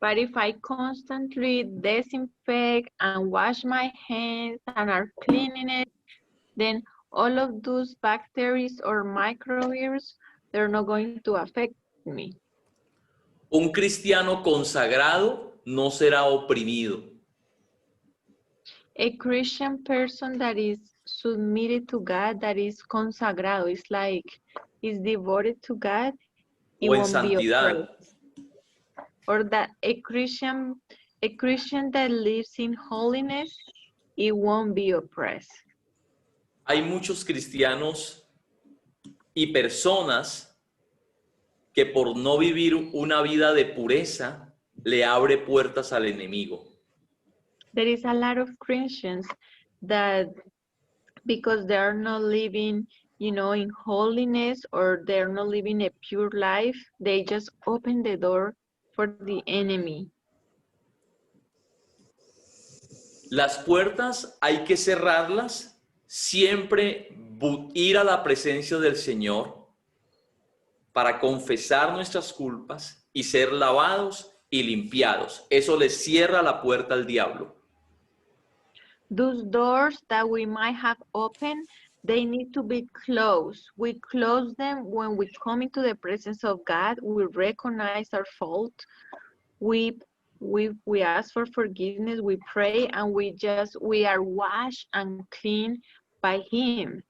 A: But if I constantly disinfect and wash my hands and are cleaning it, then all of those bacteria or microbes, they're not going to affect me.
C: Un cristiano consagrado no será oprimido.
A: A Christian person that is submitted to God, that is consagrado, is like, is devoted to God, it
C: O en
A: won't be
C: santidad.
A: oppressed. Or that a Christian that lives in holiness, it won't be oppressed.
C: Hay muchos cristianos y personas que por no vivir una vida de pureza le abre puertas al enemigo.
A: There is a lot of Christians that because they are not living, in holiness, or they're not living a pure life, they just open the door for the enemy.
C: Las puertas hay que cerrarlas, siempre ir a la presencia del Señor para confesar nuestras culpas y ser lavados y limpiados. Eso le cierra la puerta al diablo.
A: Those doors that we might have opened, they need to be closed. We close them when we come into the presence of God. We recognize our fault. We ask for forgiveness. We pray, and we are washed and clean by Him.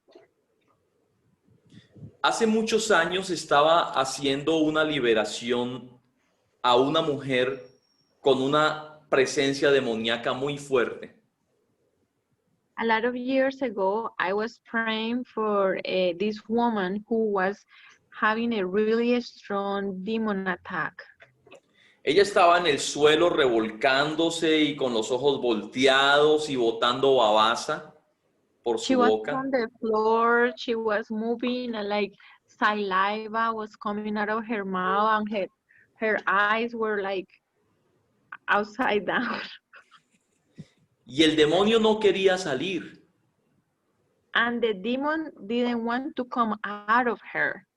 C: Hace muchos años estaba haciendo una liberación a una mujer con una presencia demoníaca muy fuerte.
A: A lot of years ago, I was praying for this woman who was having a really strong demon attack.
C: Ella estaba en el suelo revolcándose y con los ojos volteados y botando babasa por
A: She
C: su
A: was
C: boca.
A: on the floor, she was moving, and like saliva was coming out of her mouth, and her eyes were like upside down.
C: Y el demonio no quería salir.
A: And the demon didn't want to come out of her.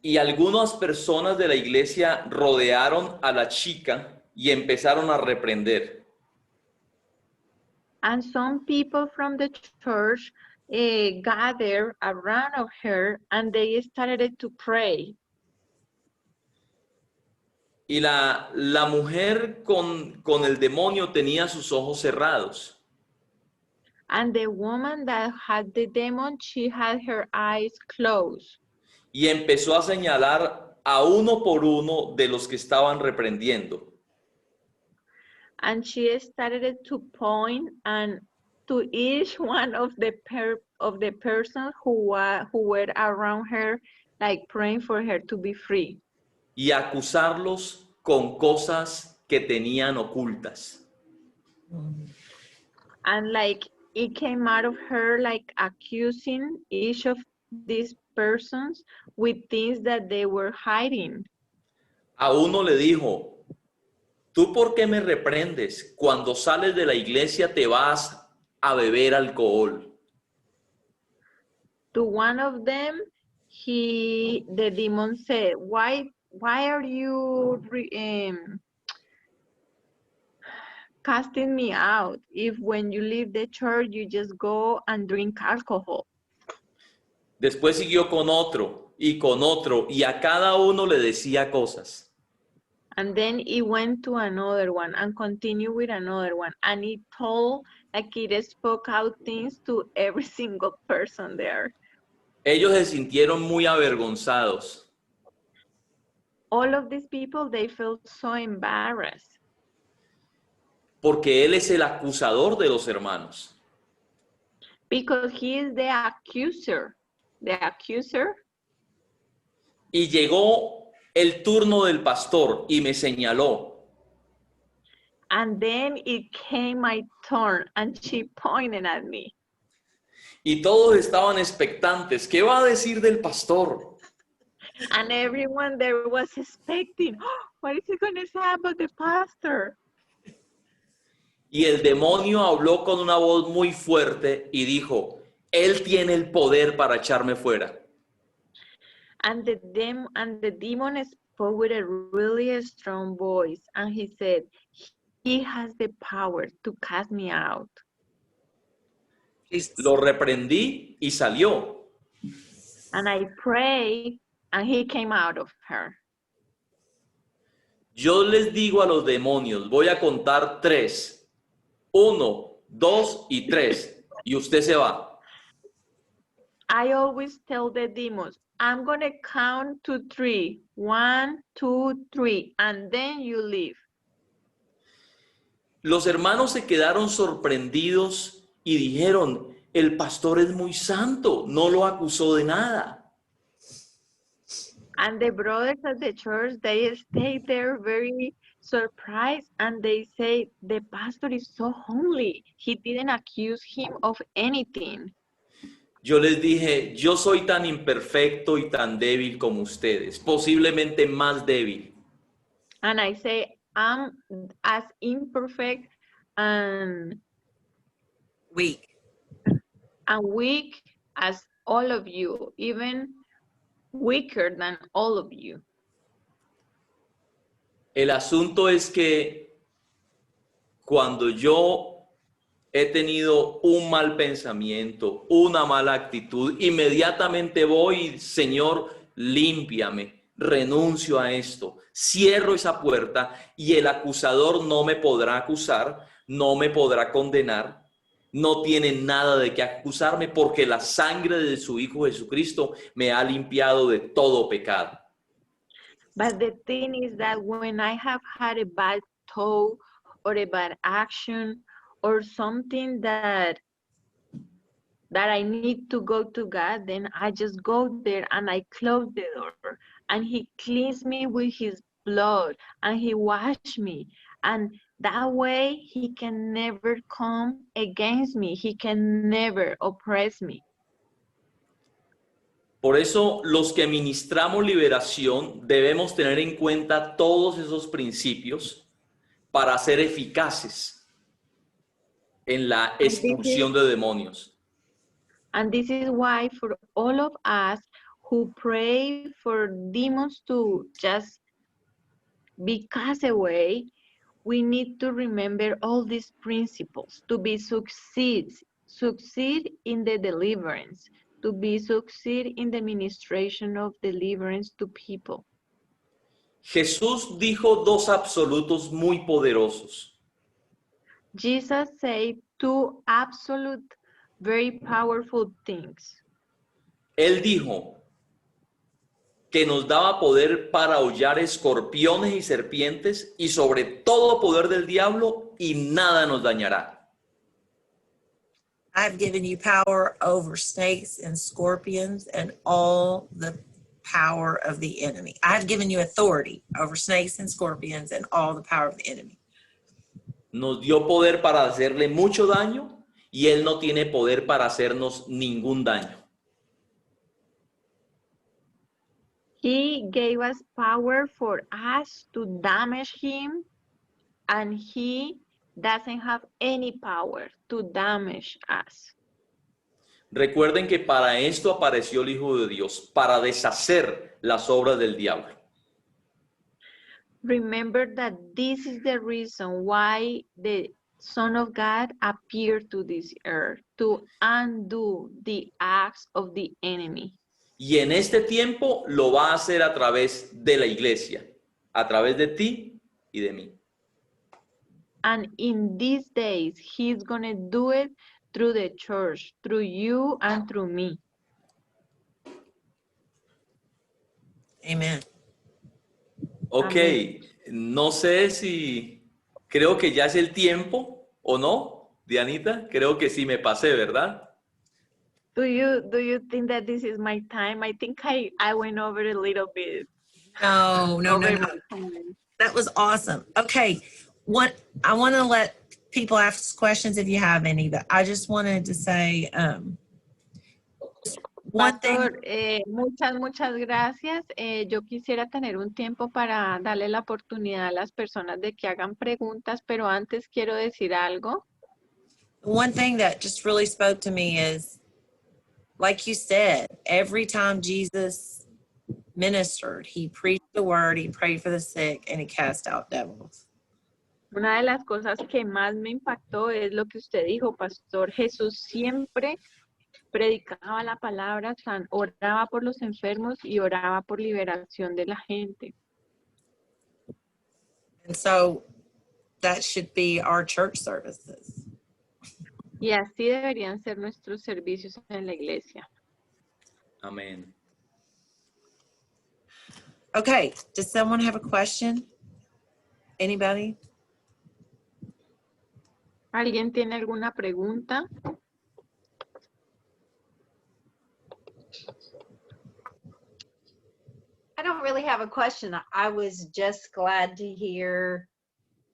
C: Y algunas personas de la iglesia rodearon a la chica y empezaron a reprender.
A: And some people from the church gathered around of her and they started to pray.
C: Y la mujer con el demonio tenía sus ojos cerrados.
A: And the woman that had the demon, she had her eyes closed.
C: Y empezó a señalar a uno por uno de los que estaban reprendiendo.
A: And she started to point and to each one of the persons who were around her, like praying for her to be free.
C: Y acusarlos con cosas que tenían ocultas.
A: And like it came out of her like accusing each of these persons with things that they were hiding.
C: A uno le dijo, ¿tú por qué me reprendes? Cuando sales de la iglesia te vas a beber alcohol.
A: To one of them, the demon said, why are you casting me out if when you leave the church you just go and drink alcohol?
C: Después siguió con otro y a cada uno le decía cosas.
A: And then it went to another one and continued with another one. And it told, like it spoke out things to every single person there.
C: Ellos se sintieron muy avergonzados.
A: All of these people, they felt so embarrassed.
C: Porque él es el acusador de los hermanos.
A: Because he is the accuser. The accuser.
C: Y llegó el turno del pastor y me señaló.
A: And then it came my turn and she pointed at me.
C: Y todos estaban expectantes. ¿Qué va a decir del pastor?
A: And everyone there was expecting, oh, what is he going to say about the pastor?
C: Y el demonio habló con una voz muy fuerte y dijo, él tiene el poder para echarme fuera.
A: And the demon spoke with a really strong voice, and he said, he has the power to cast me out.
B: Jesus.
C: Lo reprendí y salió.
A: And I prayed, and he came out of her.
C: Yo les digo a los demonios, voy a contar 3. 1, 2 y 3. Y usted se va.
A: I always tell the demons, I'm going to count to 3. 1, 2, 3, and then you leave.
C: Los hermanos se quedaron sorprendidos y dijeron, el pastor es muy santo, no lo acusó de nada.
A: And the brothers at the church, they stayed there very surprised, and they say, the pastor is so holy. He didn't accuse him of anything.
C: Yo les dije, yo soy tan imperfecto y tan débil como ustedes, posiblemente más débil.
A: And I say, I'm as imperfect and
B: Weak.
A: weak as all of you, even weaker than all of you.
C: El asunto es que cuando yo he tenido un mal pensamiento, una mala actitud, inmediatamente voy, Señor, límpiame, renuncio a esto, cierro esa puerta y el acusador no me podrá acusar, no me podrá condenar, no tiene nada de qué acusarme porque la sangre de su Hijo Jesucristo me ha limpiado de todo pecado.
A: But the thing is that when I have had a bad thought or a bad action or something that I need to go to God, then I just go there and I close the door and he cleans me with his blood and he washes me. And that way he can never come against me. He can never oppress me.
C: Por eso los que ministramos liberación debemos tener en cuenta todos esos principios para ser eficaces en la expulsión de demonios.
A: And this is why for all of us who pray for demons to just be cast away, we need to remember all these principles to be succeed in the deliverance, to be succeed in the administration of deliverance to people.
C: Jesús dijo dos absolutos muy poderosos.
A: Jesus said two absolute, very powerful things.
C: Él dijo que nos daba poder para hollar escorpiones y serpientes y sobre todo poder del diablo y nada nos dañará.
B: I've given you power over snakes and scorpions and all the power of the enemy. I've given you authority over snakes and scorpions and all the power of the enemy.
C: Nos dio poder para hacerle mucho daño y Él no tiene poder para hacernos ningún daño.
A: He gave us power for us to damage him, and he doesn't have any power to damage us.
C: Recuerden que para esto apareció el Hijo de Dios, para deshacer las obras del diablo.
A: Remember that this is the reason why the Son of God appeared to this earth, to undo the acts of the enemy.
C: Y en este tiempo lo va a hacer a través de la iglesia, a través de ti y de mí.
A: And in these days, he's going to do it through the church, through you and through me.
B: Amen.
C: Ok, no sé si creo que ya es el tiempo o no, Dianita, creo que sí me pasé, ¿verdad?
A: Do you think that this is my time? I think I went over a little bit.
B: No.
A: over my time.
B: That was awesome. Okay. I want to let people ask questions if you have any, but I just wanted to say one thing.
A: Pastor, muchas gracias. Yo quisiera tener un tiempo para darle la oportunidad a las personas de que hagan preguntas, pero antes quiero decir algo.
B: One thing that just really spoke to me is, like you said, every time Jesus ministered, he preached the word, he prayed for the sick, and he cast out devils.
A: Una de las cosas que más me impactó es lo que usted dijo, Pastor. Jesús siempre predicaba la palabra, oraba por los enfermos y oraba por liberación de la gente.
B: And so that should be our church services.
A: Y así deberían ser nuestros servicios en la iglesia.
C: Amén.
B: Okay, does someone have a question? Anybody?
A: ¿Alguien tiene alguna pregunta?
D: I don't really have a question. I was just glad to hear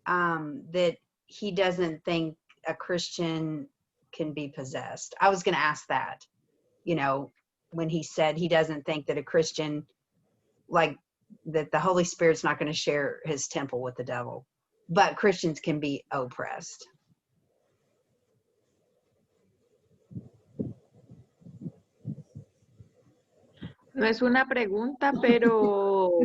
D: that he doesn't think a Christian can be possessed. I was going to ask that, when he said he doesn't think that a Christian, like that the Holy Spirit's not going to share his temple with the devil, but Christians can be oppressed.
A: No es una pregunta, pero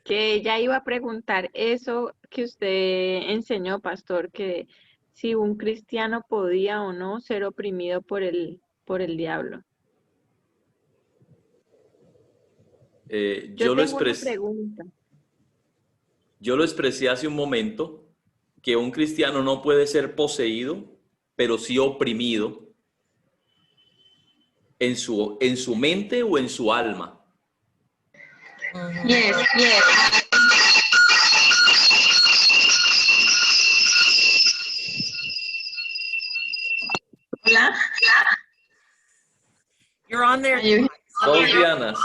A: que ella iba a preguntar eso que usted enseñó, Pastor, que si un cristiano podía o no ser oprimido por el diablo. Yo tengo una pregunta.
C: Yo lo expresé hace un momento, que un cristiano no puede ser poseído, pero sí oprimido en su mente o en su alma.
A: Yes. Hola.
B: You're on there.
C: Dos Dianas.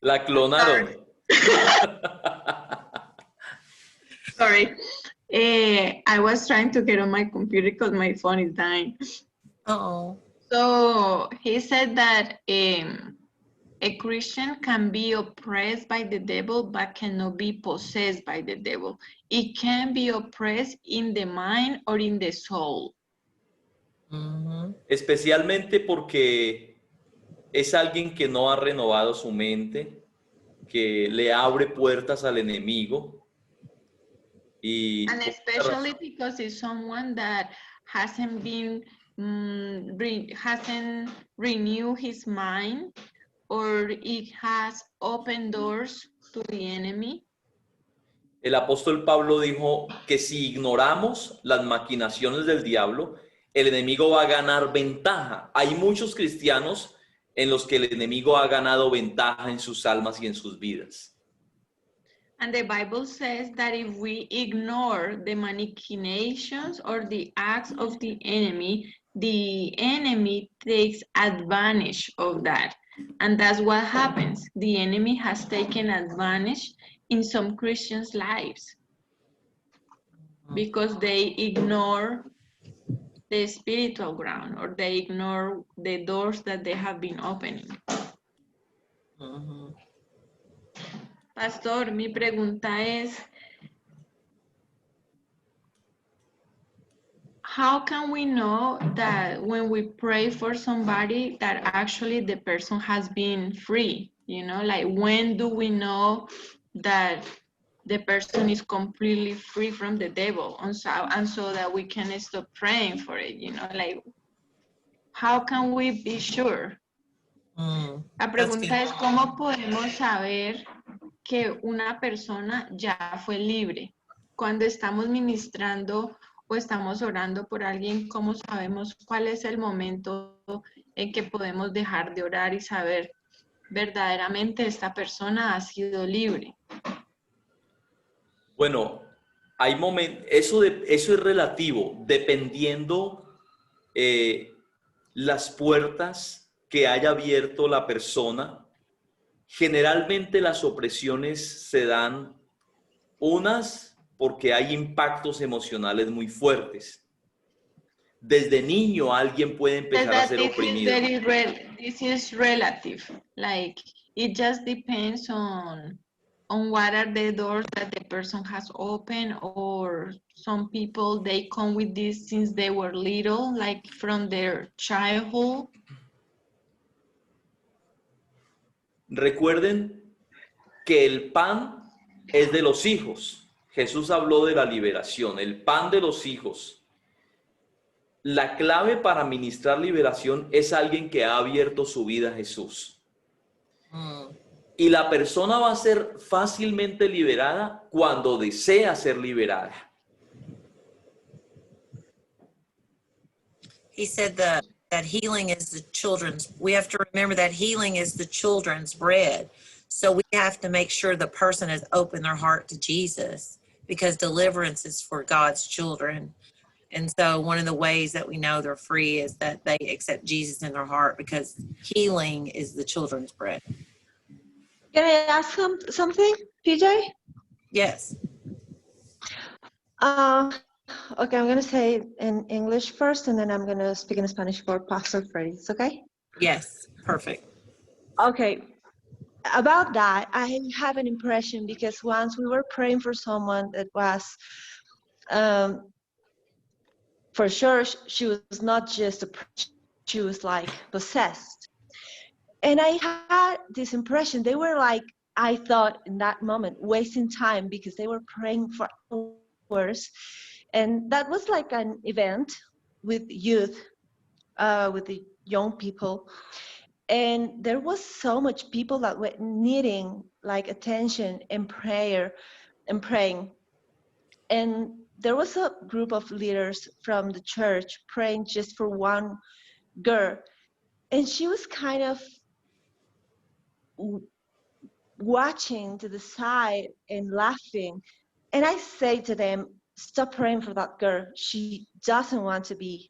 C: La clonaron.
A: Sorry. I was trying to get on my computer because my phone is dying.
B: Oh.
A: So he said that a Christian can be oppressed by the devil, but cannot be possessed by the devil. It can be oppressed in the mind or in the soul.
C: Especialmente porque es alguien que no ha renovado su mente, que le abre puertas al enemigo. Y
A: And especially because it's someone that hasn't been, hasn't renewed his mind, or it has opened doors to the enemy.
C: el apóstol Pablo dijo que si ignoramos las maquinaciones del diablo, el enemigo va a ganar ventaja. Hay muchos cristianos en los que el enemigo ha ganado ventaja en sus almas y en sus vidas.
A: And the Bible says that if we ignore the machinations or the acts of the enemy takes advantage of that. And that's what happens. The enemy has taken advantage in some Christians' lives because they ignore the spiritual ground, or they ignore the doors that they have been opening. Pastor, mi pregunta es, how can we know that when we pray for somebody that actually the person has been free? You know, like when do we know that the person is completely free from the devil, and so that we can stop praying for it, you know, like how can we be sure? La pregunta es, ¿cómo podemos saber que una persona ya fue libre? Cuando estamos ministrando o estamos orando por alguien, ¿cómo sabemos cuál es el momento en que podemos dejar de orar y saber verdaderamente esta persona ha sido libre?
C: Bueno, hay momentos, eso es relativo, dependiendo las puertas que haya abierto la persona. Generalmente las opresiones se dan unas porque hay impactos emocionales muy fuertes. Desde niño alguien puede empezar a ser oprimido.
A: This is relative, like it just depends on what are the doors that the person has opened, or some people, they come with this since they were little, like from their childhood.
C: Recuerden que el pan es de los hijos. Jesús habló de la liberación, el pan de los hijos. La clave para ministrar liberación es alguien que ha abierto su vida a Jesús. Y la persona va a ser fácilmente liberada cuando desea ser liberada.
B: He said that healing is the children's. We have to remember that healing is the children's bread. So we have to make sure the person has opened their heart to Jesus, because deliverance is for God's children. And so one of the ways that we know they're free is that they accept Jesus in their heart, because healing is the children's bread.
E: Can I ask something, PJ?
B: Yes.
E: Okay, I'm going to say it in English first, and then I'm going to speak in Spanish for Pastor Freddy. It's okay?
B: Yes. Perfect.
E: Okay. About that, I have an impression, because once we were praying for someone that was, for sure, she was not just she was like possessed. And I had this impression, they were like, I thought in that moment, wasting time, because they were praying for hours. And that was like an event with youth, with the young people. And there was so much people that were needing like attention and prayer and praying. And there was a group of leaders from the church praying just for one girl. And she was kind of watching to the side and laughing. And I say to them, stop praying for that girl. She doesn't want to be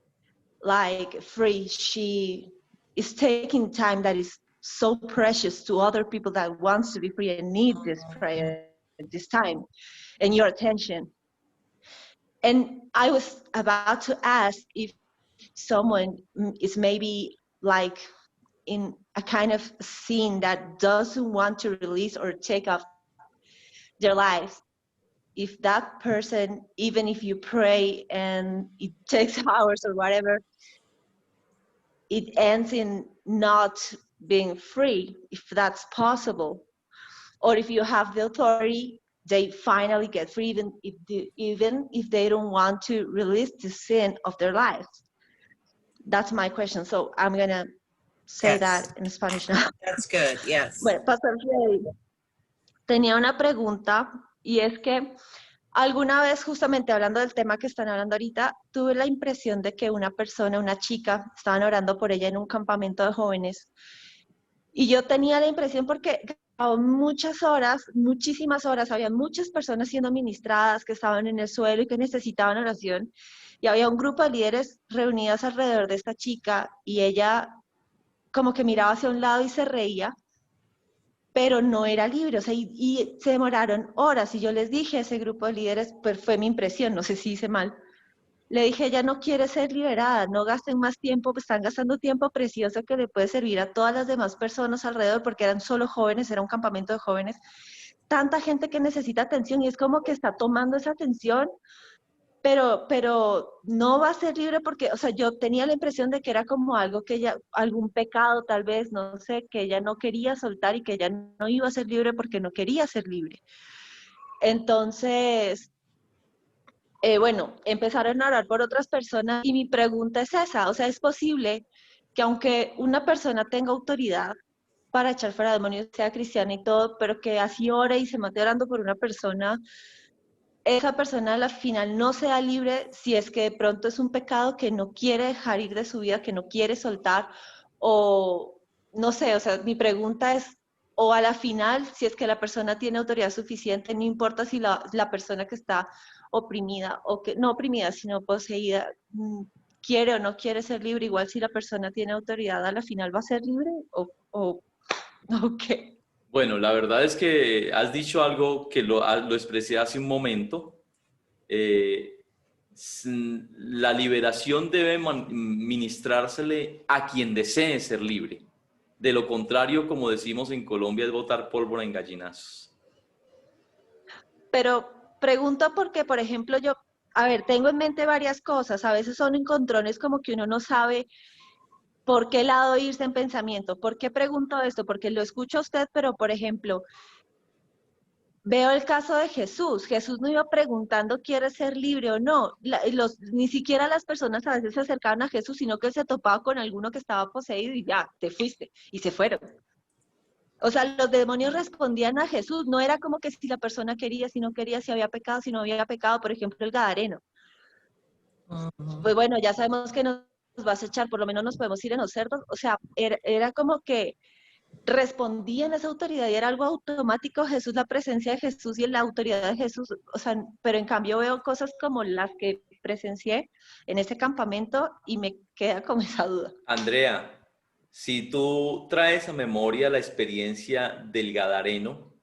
E: like free. She is taking time that is so precious to other people that wants to be free and need this prayer at this time and your attention. And I was about to ask if someone is maybe like in a kind of scene that doesn't want to release or take off their lives. If that person, even if you pray and it takes hours or whatever, it ends in not being free, if that's possible. or if you have the authority, they finally get free, even if they don't want to release the sin of their lives. That's my question. So I'm gonna say
B: Yes.
E: that in Spanish now.
B: That's good. Yes.
E: Bueno, Pastor Freddy, tenía una pregunta, y es que alguna vez, justamente hablando del tema que están hablando ahorita, tuve la impresión de que una persona, una chica, estaban orando por ella en un campamento de jóvenes. Y yo tenía la impresión, porque muchas horas, muchísimas horas, había muchas personas siendo ministradas que estaban en el suelo y que necesitaban oración. Y había un grupo de líderes reunidos alrededor de esta chica, y ella como que miraba hacia un lado y se reía, pero no era libre, o sea, y se demoraron horas, y yo les dije a ese grupo de líderes, pues fue mi impresión, no sé si hice mal, le dije, ella no quiere ser liberada, no gasten más tiempo, pues están gastando tiempo precioso que le puede servir a todas las demás personas alrededor, porque eran solo jóvenes, era un campamento de jóvenes, tanta gente que necesita atención, y es como que está tomando esa atención, pero no va a ser libre, porque, o sea, yo tenía la impresión de que era como algo que ella, algún pecado tal vez, no sé, que ella no quería soltar y que ella no iba a ser libre porque no quería ser libre. Entonces, bueno, empezaron a orar por otras personas, y mi pregunta es esa, o sea, ¿es posible que aunque una persona tenga autoridad para echar fuera demonios, sea cristiana y todo, pero que así ore y se mate orando por una persona, esa persona a la final no sea libre, si es que de pronto es un pecado que no quiere dejar ir de su vida, que no quiere soltar, o no sé, o sea, mi pregunta es, o a la final, si es que la persona tiene autoridad suficiente, no importa si la persona que está oprimida, o que no oprimida, sino poseída, quiere o no quiere ser libre, igual si la persona tiene autoridad, a la final va a ser libre, o qué.
C: Bueno, la verdad es que has dicho algo que lo expresé hace un momento. La liberación debe ministrársele a quien desee ser libre. De lo contrario, como decimos en Colombia, es botar pólvora en gallinazos.
E: Pero pregunto porque, por ejemplo, yo, a ver, tengo en mente varias cosas, a veces son encontrones como que uno no sabe por qué lado irse en pensamiento. ¿Por qué pregunto esto? Porque lo escucho a usted, pero, por ejemplo, veo el caso de Jesús. Jesús no iba preguntando, ¿quieres ser libre o no? Ni siquiera las personas a veces se acercaban a Jesús, sino que se topaba con alguno que estaba poseído y ya, te fuiste, y se fueron. O sea, los demonios respondían a Jesús, no era como que si la persona quería, si no quería, si había pecado, si no había pecado, por ejemplo, el gadareno. Pues bueno, ya sabemos que nos vas a echar, por lo menos nos podemos ir en los cerdos. O sea, era como que respondía en esa autoridad y era algo automático. Jesús, la presencia de Jesús y la autoridad de Jesús, o sea, pero en cambio veo cosas como las que presencié en ese campamento y me queda como esa duda.
C: Andrea, si tú traes a memoria la experiencia del Gadareno,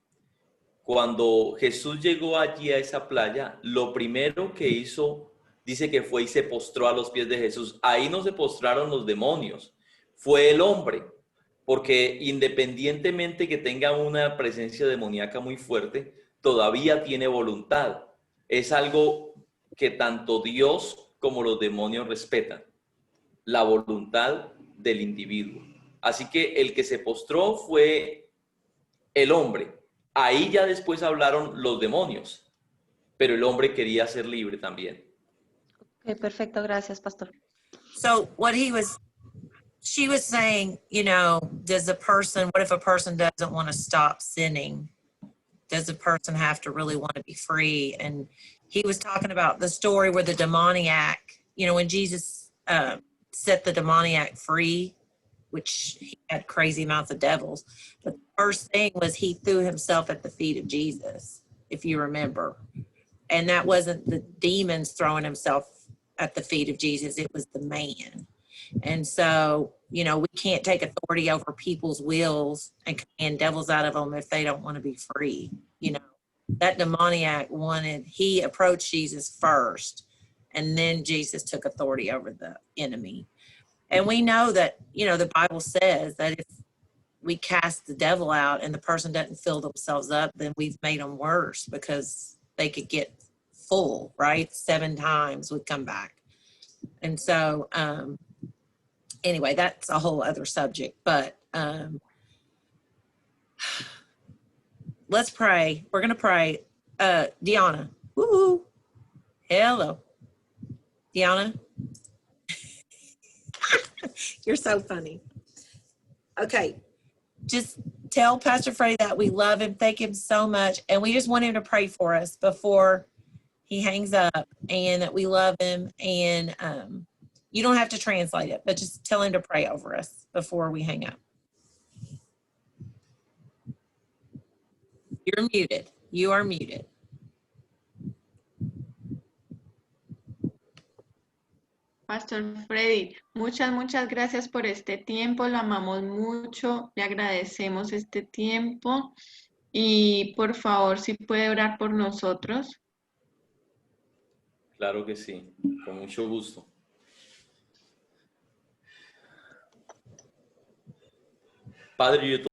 C: cuando Jesús llegó allí a esa playa, lo primero que hizo, dice que fue y se postró a los pies de Jesús. Ahí no se postraron los demonios, fue el hombre, porque independientemente que tenga una presencia demoníaca muy fuerte, todavía tiene voluntad. Es algo que tanto Dios como los demonios respetan, la voluntad del individuo. Así que el que se postró fue el hombre. Ahí ya después hablaron los demonios, pero el hombre quería ser libre también.
E: Okay, perfecto, gracias, pastor.
B: So she was saying, you know, what if a person doesn't want to stop sinning? Does the person have to really want to be free? And he was talking about the story where the demoniac, you know, when Jesus set the demoniac free, which he had crazy amounts of devils. But the first thing was he threw himself at the feet of Jesus, if you remember. And that wasn't the demons throwing himself at the feet of Jesus, it was the man. And so, you know, we can't take authority over people's wills and command devils out of them if they don't want to be free. You know, that demoniac he approached Jesus first, and then Jesus took authority over the enemy. And we know that, you know, the Bible says that if we cast the devil out and the person doesn't fill themselves up, then we've made them worse because they could get full, right? 7 times would come back. And so, anyway, that's a whole other subject, but let's pray. We're going to pray. Deanna. Woo-hoo. Hello. Deanna. You're so funny. Okay. Just tell Pastor Freddie that we love him. Thank him so much. And we just want him to pray for us before he hangs up, and that we love him. And you don't have to translate it, but just tell him to pray over us before we hang up. You're muted. You are muted.
A: Pastor Freddy, muchas gracias por este tiempo, lo amamos mucho, le agradecemos este tiempo y por favor, si puede orar por nosotros.
C: Claro que sí, con mucho gusto. Padre, yo